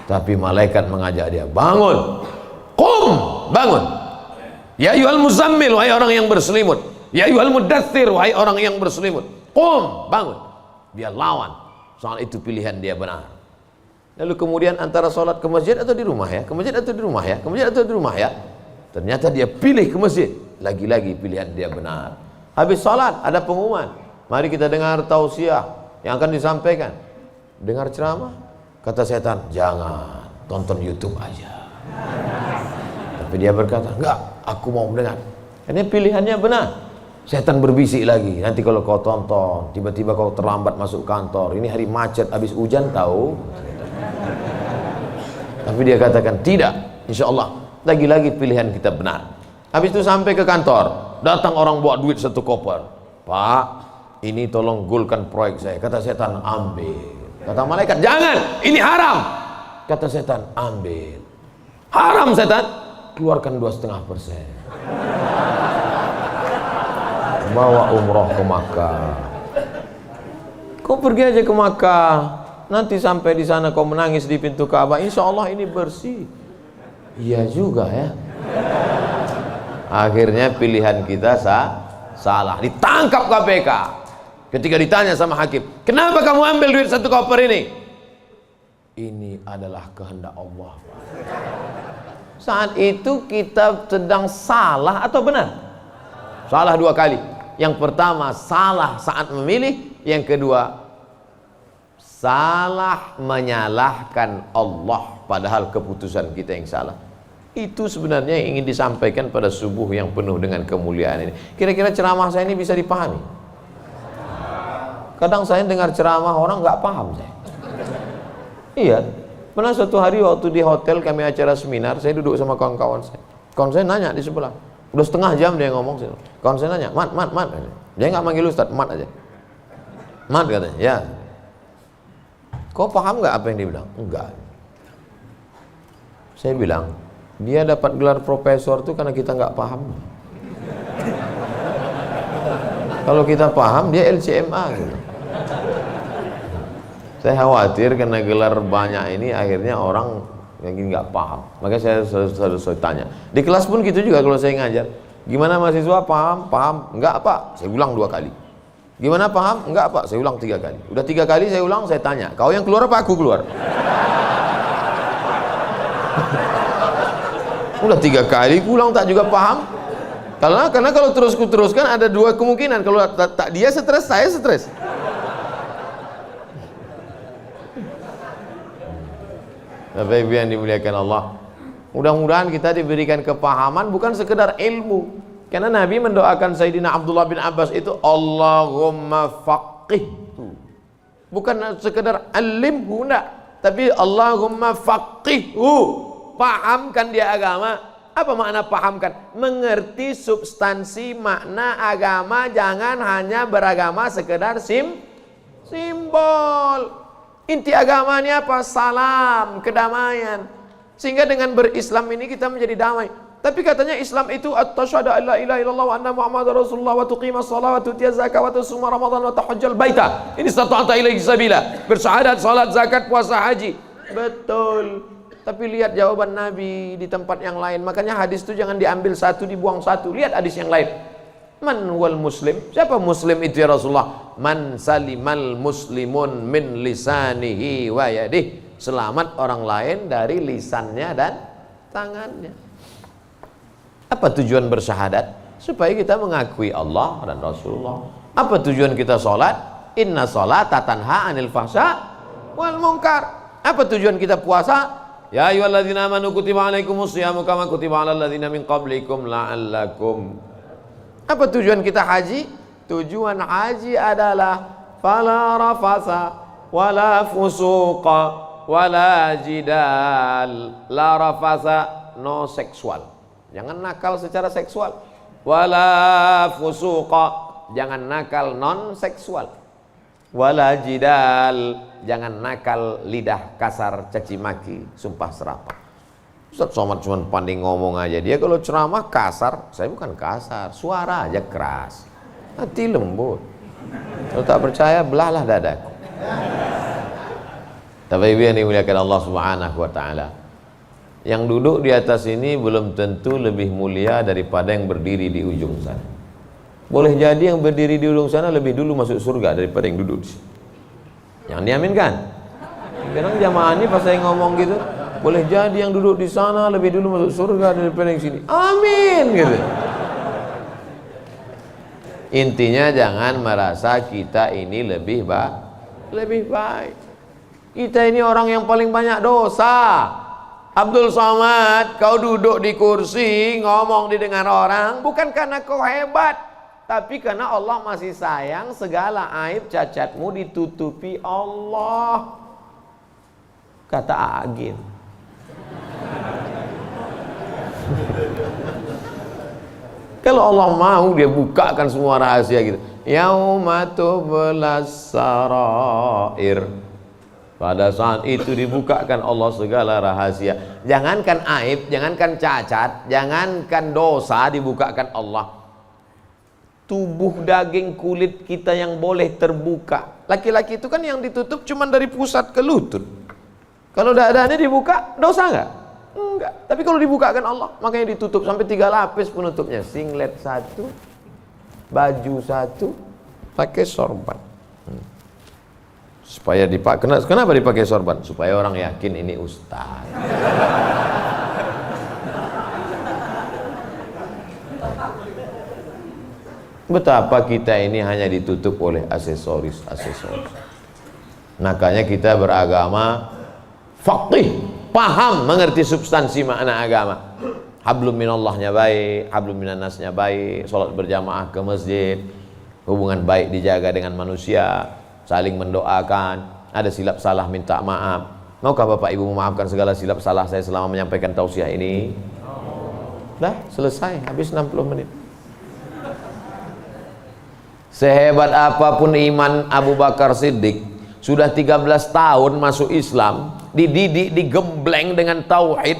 Tapi malaikat mengajak dia, bangun. Qum, bangun. Ya ayyuhal muzammil, wahai orang yang berselimut. Ya ayyuhal mudaththir, wahai orang yang berselimut. Qum, bangun. Dia lawan. Soal itu pilihan dia benar. Lalu kemudian antara sholat ke masjid atau di rumah ya, ke masjid atau di rumah ya, ke masjid atau di rumah ya. Ternyata dia pilih ke masjid. Lagi-lagi pilihan dia benar. Habis sholat ada pengumuman. Mari kita dengar tausiah yang akan disampaikan. Dengar ceramah. Kata setan, jangan, tonton YouTube aja. Tapi dia berkata, enggak, aku mau mendengar. Ini pilihannya benar. Setan berbisik lagi, nanti kalau kau tonton, tiba-tiba kau terlambat masuk kantor, ini hari macet, habis hujan tahu. Tapi dia katakan, tidak, insya Allah, lagi-lagi pilihan kita benar. Habis itu sampai ke kantor, datang orang bawa duit 1 koper. Pak, ini tolong golkan proyek saya. Kata setan, ambil. Kata malaikat, jangan, ini haram. Kata setan, ambil. Haram setan, keluarkan 2,5%. Bawa umroh ke Makkah. Kau pergi aja ke Makkah, nanti sampai di sana kau menangis di pintu Ka'bah, insya Allah ini bersih. Iya juga ya. Akhirnya pilihan kita salah. Ditangkap KPK. Ketika ditanya sama hakim, kenapa kamu ambil duit 1 koper ini? Ini adalah kehendak Allah. Saat itu kita sedang salah atau benar? Salah 2 kali. Yang pertama salah saat memilih, yang kedua salah menyalahkan Allah padahal keputusan kita yang salah. Itu sebenarnya yang ingin disampaikan pada subuh yang penuh dengan kemuliaan ini. Kira-kira ceramah saya ini bisa dipahami? Kadang saya dengar ceramah orang nggak paham saya. Iya, pernah suatu hari waktu di hotel kami acara seminar, saya duduk sama kawan-kawan saya. Kawan saya nanya di sebelah, udah setengah jam dia ngomong. Kawan saya nanya, mat. Dia nggak manggil Ustadz, mat aja. Mat katanya, ya. Kau paham nggak apa yang dia bilang? Enggak. Saya bilang, dia dapat gelar profesor tuh karena kita nggak paham. Kalau kita paham, dia LCMA gitu. Saya khawatir karena gelar banyak ini akhirnya orang yang nggak paham. Makanya saya selalu tanya. Di kelas pun gitu juga kalau saya ngajar. Gimana mahasiswa paham? Paham? Enggak Pak. Saya ulang 2 kali. Gimana paham? Enggak Pak. Saya ulang 3 kali. Udah 3 kali saya ulang, saya tanya. Kau yang keluar apa aku keluar? Udah 3 kali ulang tak juga paham. Karena kalau teruskan ada 2 kemungkinan. Kalau tak dia stres, saya stres. Bapak Ibu yang dimuliakan Allah, mudah-mudahan kita diberikan kepahaman bukan sekedar ilmu. Karena Nabi mendoakan Sayyidina Abdullah bin Abbas itu Allahumma faqihhu, bukan sekedar alimhu, enggak, tapi Allahumma faqihhu, pahamkan dia agama. Apa makna pahamkan? Mengerti substansi makna agama, jangan hanya beragama sekedar simbol. Inti agama ini apa? Salam, kedamaian. Sehingga dengan berislam ini kita menjadi damai. Tapi katanya Islam itu at-tasyhadu an la ilaha illallah wa anna muhammadar rasulullah wa tuqimas shalah wa tutiyaz zakah wa tasuma ramadan wa tahajjal baita. Ini stata'ta ilaihi sabila. Bersyahadat, salat, zakat, puasa, haji. Betul. Tapi lihat jawaban Nabi di tempat yang lain. Makanya hadis itu jangan diambil satu, dibuang satu. Lihat hadis yang lain. Man wal muslim? Siapa muslim itu ya Rasulullah? Man salimal muslimun min lisanihi wa yadih. Selamat orang lain dari lisannya dan tangannya. Apa tujuan bersyahadat? Supaya kita mengakui Allah dan Rasulullah. Apa tujuan kita sholat? Inna sholata tanha anil fahsya wal munkar. Apa tujuan kita puasa? Ya ayyuhalladzina amanu kutiba alaikumus syiyamu kama kutiba alal ladzina min qablikum la'allakum. Apa tujuan kita haji? Tujuan haji adalah fala rafasa wala fusuqa wala jidal. La rafasa, no seksual, jangan nakal secara seksual. Wala fusuqa, jangan nakal non seksual. Wala jidal, jangan nakal lidah kasar, caci maki, sumpah serapah. Ustaz Somad cuma pandai ngomong aja. Dia kalau ceramah kasar, saya bukan kasar, suara aja keras, hati lembut. Kalau tak percaya, belahlah dadaku. Tapi Ibu yang dimuliakan Allah Subhanahu wa Ta'ala, yang duduk di atas ini belum tentu lebih mulia daripada yang berdiri di ujung sana. Boleh jadi yang berdiri di ujung sana lebih dulu masuk surga daripada yang duduk di sini. Yang diaminkan. Kadang jamaah ini pas saya ngomong gitu, boleh jadi yang duduk di sana lebih dulu masuk surga daripada yang sini. Amin gitu. Intinya jangan merasa kita ini lebih baik. Kita ini orang yang paling banyak dosa. Abdul Somad, kau duduk di kursi, ngomong didengar orang, bukan karena kau hebat, tapi karena Allah masih sayang, segala aib cacatmu ditutupi Allah. Kata Agin. Kalau Allah mau, dia bukakan semua rahasia gitu. Yauma tublas sarair. Pada saat itu dibukakan Allah segala rahasia. Jangankan aib, jangankan cacat, jangankan dosa, dibukakan Allah. Tubuh, daging, kulit kita yang boleh terbuka. Laki-laki itu kan yang ditutup cuma dari pusat ke lutut. Kalau dadanya dibuka, dosa nggak? Enggak. Tapi kalau dibukakan Allah, makanya ditutup sampai 3 lapis penutupnya. Singlet 1, baju 1, pakai sorban. Supaya dipakai. Kenapa dipakai sorban? Supaya orang yakin ini ustaz. Betapa kita ini hanya ditutup oleh aksesoris. Makanya kita beragama faqih, paham, mengerti substansi makna agama. Hablum minallahnya baik, hablum minannasnya baik, sholat berjamaah ke masjid, hubungan baik dijaga dengan manusia, saling mendoakan, ada silap salah minta maaf. Maukah Bapak Ibu memaafkan segala silap salah saya selama menyampaikan tausiah ini? Dah selesai, habis 60 menit. Sehebat apapun iman Abu Bakar Siddiq, sudah 13 tahun masuk Islam, dididik, digembleng dengan tauhid,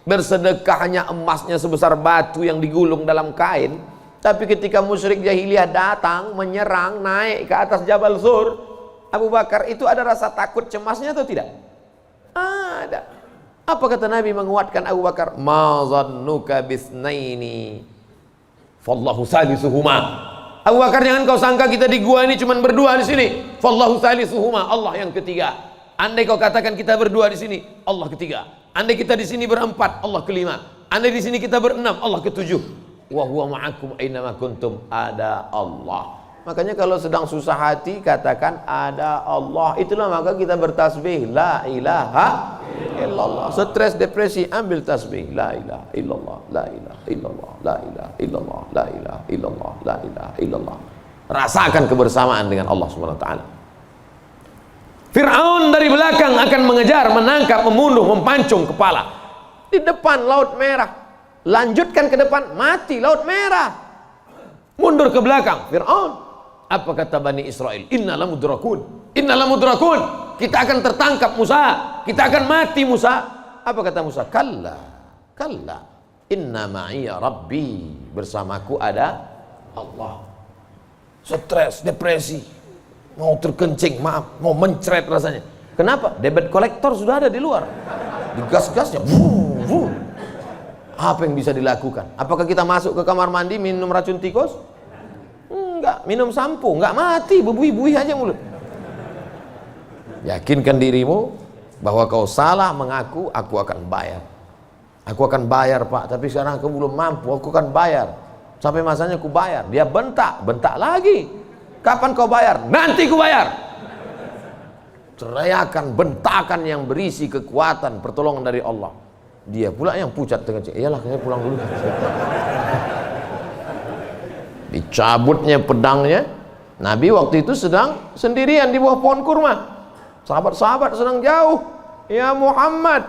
bersedekahnya emasnya sebesar batu yang digulung dalam kain. Tapi ketika musyrik jahiliyah datang menyerang, naik ke atas Jabal Zur, Abu Bakar itu ada rasa takut cemasnya atau tidak? Ada. Apa kata Nabi menguatkan Abu Bakar? Ma zannuka bisnaini fallahu salisuhuma. Abu Bakar, jangan kau sangka kita di gua ini cuma berdua di sini. Fallahu salisuhuma, Allah yang ketiga. Andai kau katakan kita berdua di sini, Allah ketiga. Andai kita di sini berempat, Allah kelima. Andai di sini kita berenam, Allah ketujuh. Wa huwa ma'akum ainama kuntum, ada Allah. Makanya kalau sedang susah hati katakan ada Allah. Itulah maka kita bertasbih la ilaha illallah. Stres, depresi, ambil tasbih la ilaha illallah, la ilaha illallah, la ilaha illallah, la ilaha illallah, la ilaha illallah. Rasakan kebersamaan dengan Allah Subhanahu wa taala. Fir'aun dari belakang akan mengejar, menangkap, membunuh, mempancung kepala. Di depan Laut Merah. Lanjutkan ke depan, mati Laut Merah. Mundur ke belakang, Fir'aun. Apa kata Bani Israel? Inna lamudrakun. Inna lamudrakun. Kita akan tertangkap Musa. Kita akan mati Musa. Apa kata Musa? Kalla. Kalla. Inna ma'iya Rabbi. Bersamaku ada Allah. Stres, depresi. Mau terkencing, maaf. Mau mencret rasanya. Kenapa? Debit kolektor sudah ada di luar. Digas-gasnya. Apa yang bisa dilakukan? Apakah kita masuk ke kamar mandi minum racun tikus? Enggak, minum sampo, enggak mati, bebui-bui aja mulut. Yakinkan dirimu bahwa kau salah mengaku, aku akan bayar. Aku akan bayar Pak, tapi sekarang aku belum mampu, aku akan bayar. Sampai masanya aku bayar. Dia bentak, bentak lagi. Kapan kau bayar? Nanti ku bayar. Teriakan, bentakan yang berisi kekuatan, pertolongan dari Allah. Dia pula yang pucat dengan cik. Iyalah, saya pulang dulu. Dicabutnya pedangnya. Nabi waktu itu sedang sendirian di bawah pohon kurma. Sahabat-sahabat sedang jauh. Ya Muhammad,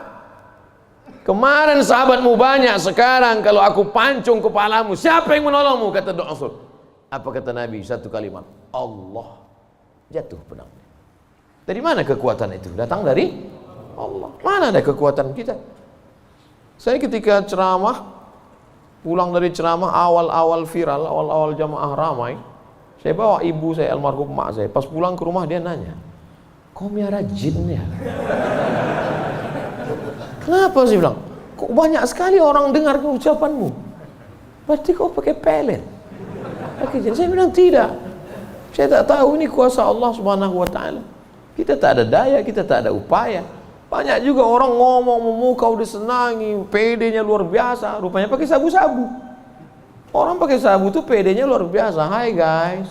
kemarin sahabatmu banyak, sekarang kalau aku pancung kepalamu, siapa yang menolongmu? Kata Rasul. Apa kata Nabi? Satu kalimat, Allah. Jatuh pedangnya. Dari mana kekuatan itu? Datang dari Allah. Mana ada kekuatan kita? Saya ketika ceramah, pulang dari ceramah awal-awal viral, awal-awal jamaah ramai, saya bawa ibu saya, almarhum mak saya. Pas pulang ke rumah dia nanya, kau miara jin ya? Kenapa sih bilang? Kok banyak sekali orang dengar ucapanmu? Berarti kau pakai pelet? Pakai jin? Saya bilang tidak. Saya tak tahu, ini kuasa Allah Subhanahu wa taala. Kita tak ada daya, kita tak ada upaya. Banyak juga orang ngomong memukau disenangi, PD-nya luar biasa, rupanya pakai sabu-sabu. Orang pakai sabu tuh PD-nya luar biasa. Hai guys,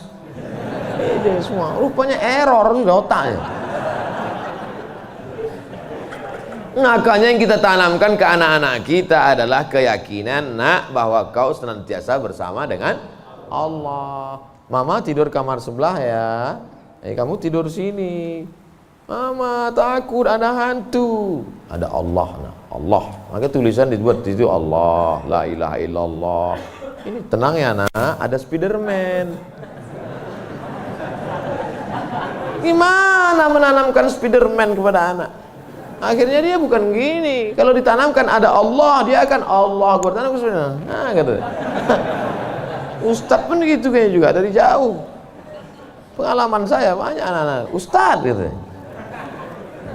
PD semua, rupanya error sudah otaknya. Makanya yang kita tanamkan ke anak-anak kita adalah keyakinan, nak, bahwa kau senantiasa bersama dengan Allah. Mama tidur kamar sebelah ya, kamu tidur sini. Mama takut ada hantu. Ada Allah, nak. Allah. Maka tulisan dibuat di situ Allah, la ilaha illallah. Ini tenang ya nak, ada Spiderman. Gimana menanamkan Spiderman kepada anak? Akhirnya dia bukan gini. Kalau ditanamkan ada Allah, dia akan Allah. Gue tanam Spiderman. Nah, gitu. Ustadz pun gitu kayaknya juga dari jauh. Pengalaman saya banyak anak-anak Ustadz gitu.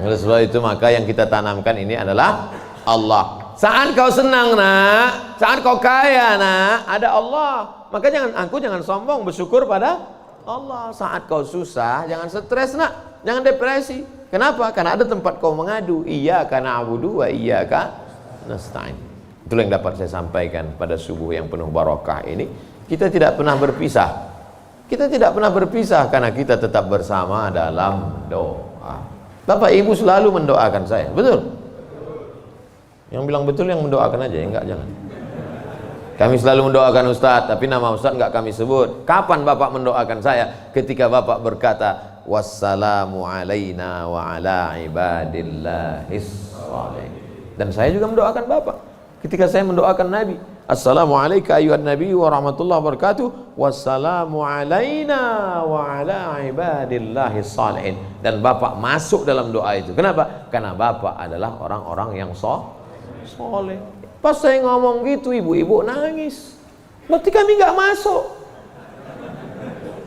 Oleh sebab itu maka yang kita tanamkan ini adalah Allah. Saat kau senang nak, saat kau kaya nak, ada Allah. Maka jangan sombong, bersyukur pada Allah. Saat kau susah, jangan stres nak, jangan depresi. Kenapa? Karena ada tempat kau mengadu. Iyyaka na'budu wa iyyaka nasta'in. Itulah yang dapat saya sampaikan pada subuh yang penuh barakah ini. Kita tidak pernah berpisah. Kita tidak pernah berpisah karena kita tetap bersama dalam doa. Bapak Ibu selalu mendoakan saya, betul? Yang bilang betul yang mendoakan aja, enggak jangan. Kami selalu mendoakan Ustadz, tapi nama Ustadz enggak kami sebut. Kapan Bapak mendoakan saya? Ketika Bapak berkata, wassalamu alaina wa ala ibadillahis shalihin. Dan saya juga mendoakan Bapak. Ketika saya mendoakan Nabi, assalamualaikum ayuhan nabi wa rahmatullahi wabarakatuh, wassalamu alaina wa ala ibadillahis shalihin. Dan Bapak masuk dalam doa itu. Kenapa? Karena Bapak adalah orang-orang yang soleh. Pas saya ngomong gitu, ibu-ibu nangis. Berarti kami nggak masuk.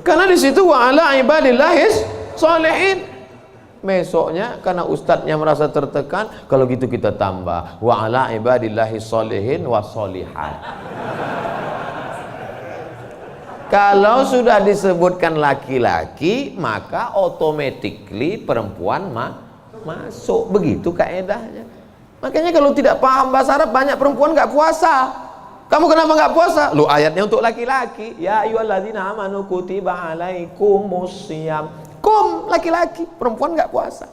Karena di situ wa ala ibadillahis shalihin. Besoknya karena ustadznya merasa tertekan, kalau gitu kita tambah wa ala ibadillahis shalihin wa sholihat. Kalau sudah disebutkan laki-laki, maka automatically perempuan masuk. Begitu kaedahnya. Makanya kalau tidak paham bahasa Arab, banyak perempuan nggak puasa. Kamu kenapa nggak puasa? Lu ayatnya untuk laki-laki. Ya ayyuhalladzina amanu kutiba alaikumus syiyam. Laki-laki, perempuan nggak puasa.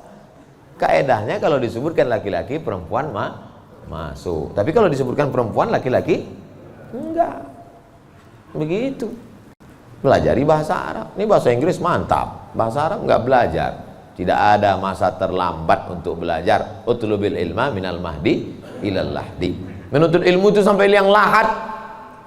Kaedahnya kalau disebutkan laki-laki, perempuan masuk. Tapi kalau disebutkan perempuan, laki-laki enggak. Begitu. Pelajari bahasa Arab. Ini bahasa Inggris mantap. Bahasa Arab nggak belajar. Tidak ada masa terlambat untuk belajar. Utlubil ilma minal mahdi ilal lahdi. Menuntut ilmu itu sampai liang lahat.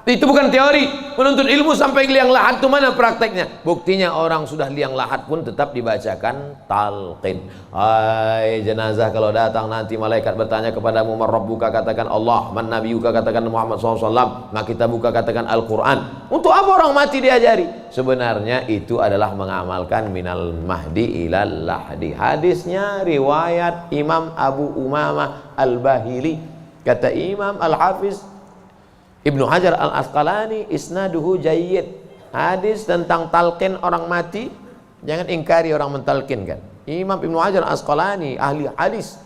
Itu bukan teori. Menuntut ilmu sampai liang lahat itu mana prakteknya? Buktinya orang sudah liang lahat pun tetap dibacakan talqin. Hai jenazah, kalau datang nanti malaikat bertanya kepadamu, man rabbuka, katakan Allah, man nabiyuka, katakan Muhammad SAW, maka kita buka katakan Al-Quran. Untuk apa orang mati diajari? Sebenarnya itu adalah mengamalkan minal mahdi ilal lahdi. Hadisnya riwayat Imam Abu Umamah Al-Bahili. Kata Imam Al-Hafiz Ibnu Hajar Al-Asqalani, isnaduhu jayyid. Hadis tentang talqin orang mati, jangan ingkari orang mentalkinkan. Imam Ibnu Hajar Al-Asqalani, ahli hadis,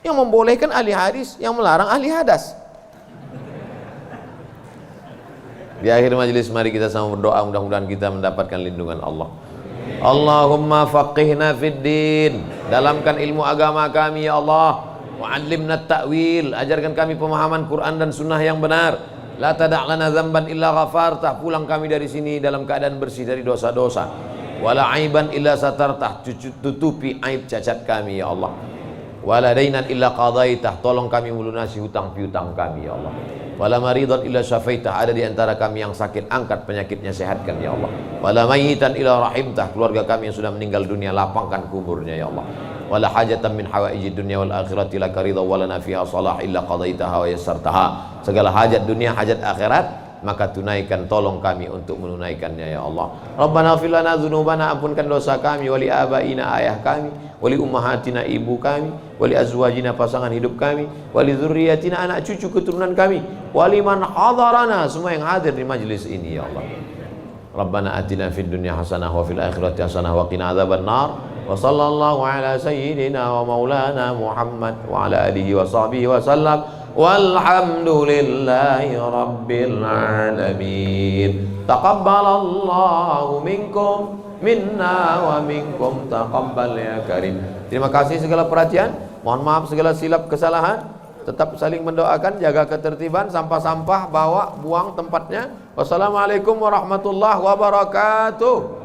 yang membolehkan ahli hadis, yang melarang ahli hadas. Di akhir majelis mari kita sama berdoa, mudah-mudahan kita mendapatkan lindungan Allah. Allahumma faqihna fid din, dalamkan ilmu agama kami ya Allah. Wa'allimna ta'wil, ajarkan kami pemahaman Quran dan sunnah yang benar. La tada' lana dzamban illa ghafartah, pulang kami dari sini dalam keadaan bersih dari dosa-dosa. Wala aiban illa satartah, tutupi aib cacat kami ya Allah. Wala dainan illa qadaitah, tolong kami melunasi hutang piutang kami ya Allah. Wala maridan illa syafaitah, ada di antara kami yang sakit, angkat penyakitnya, sehatkan ya Allah. Wala mayyitan illa rahimtah, keluarga kami yang sudah meninggal dunia, lapangkan kuburnya ya Allah. Wala hajatan min hawaijid dunya wal akhirati laka ridha wa lana fiha salah illa qadaitaha wa yassartaha. Segala hajat dunia, hajat akhirat, maka tunaikan, tolong kami untuk menunaikannya ya Allah. Rabbana ighfir lana dzunubana, ampunkan dosa kami, wali abaina, ayah kami, wali ummahatina, ibu kami, wali azwajina, pasangan hidup kami, wali dzurriyyatina, anak cucu keturunan kami, wali man hadarana, semua yang hadir di majlis ini ya Allah. Rabbana atina fid dunya hasanah wa fil akhirati hasanah wa qina adzabannar. Wa sallallahu ala sayyidina wa maulana Muhammad wa ala alihi wa sahbihi wa sallam. Walhamdulillahi rabbil alamin. Taqabbalallahu minkum minna wa minkum taqabbal ya karim. Terima kasih segala perhatian. Mohon maaf segala silap kesalahan. Tetap saling mendoakan, jaga ketertiban, sampah-sampah bawa, buang tempatnya. Wassalamualaikum warahmatullahi wabarakatuh.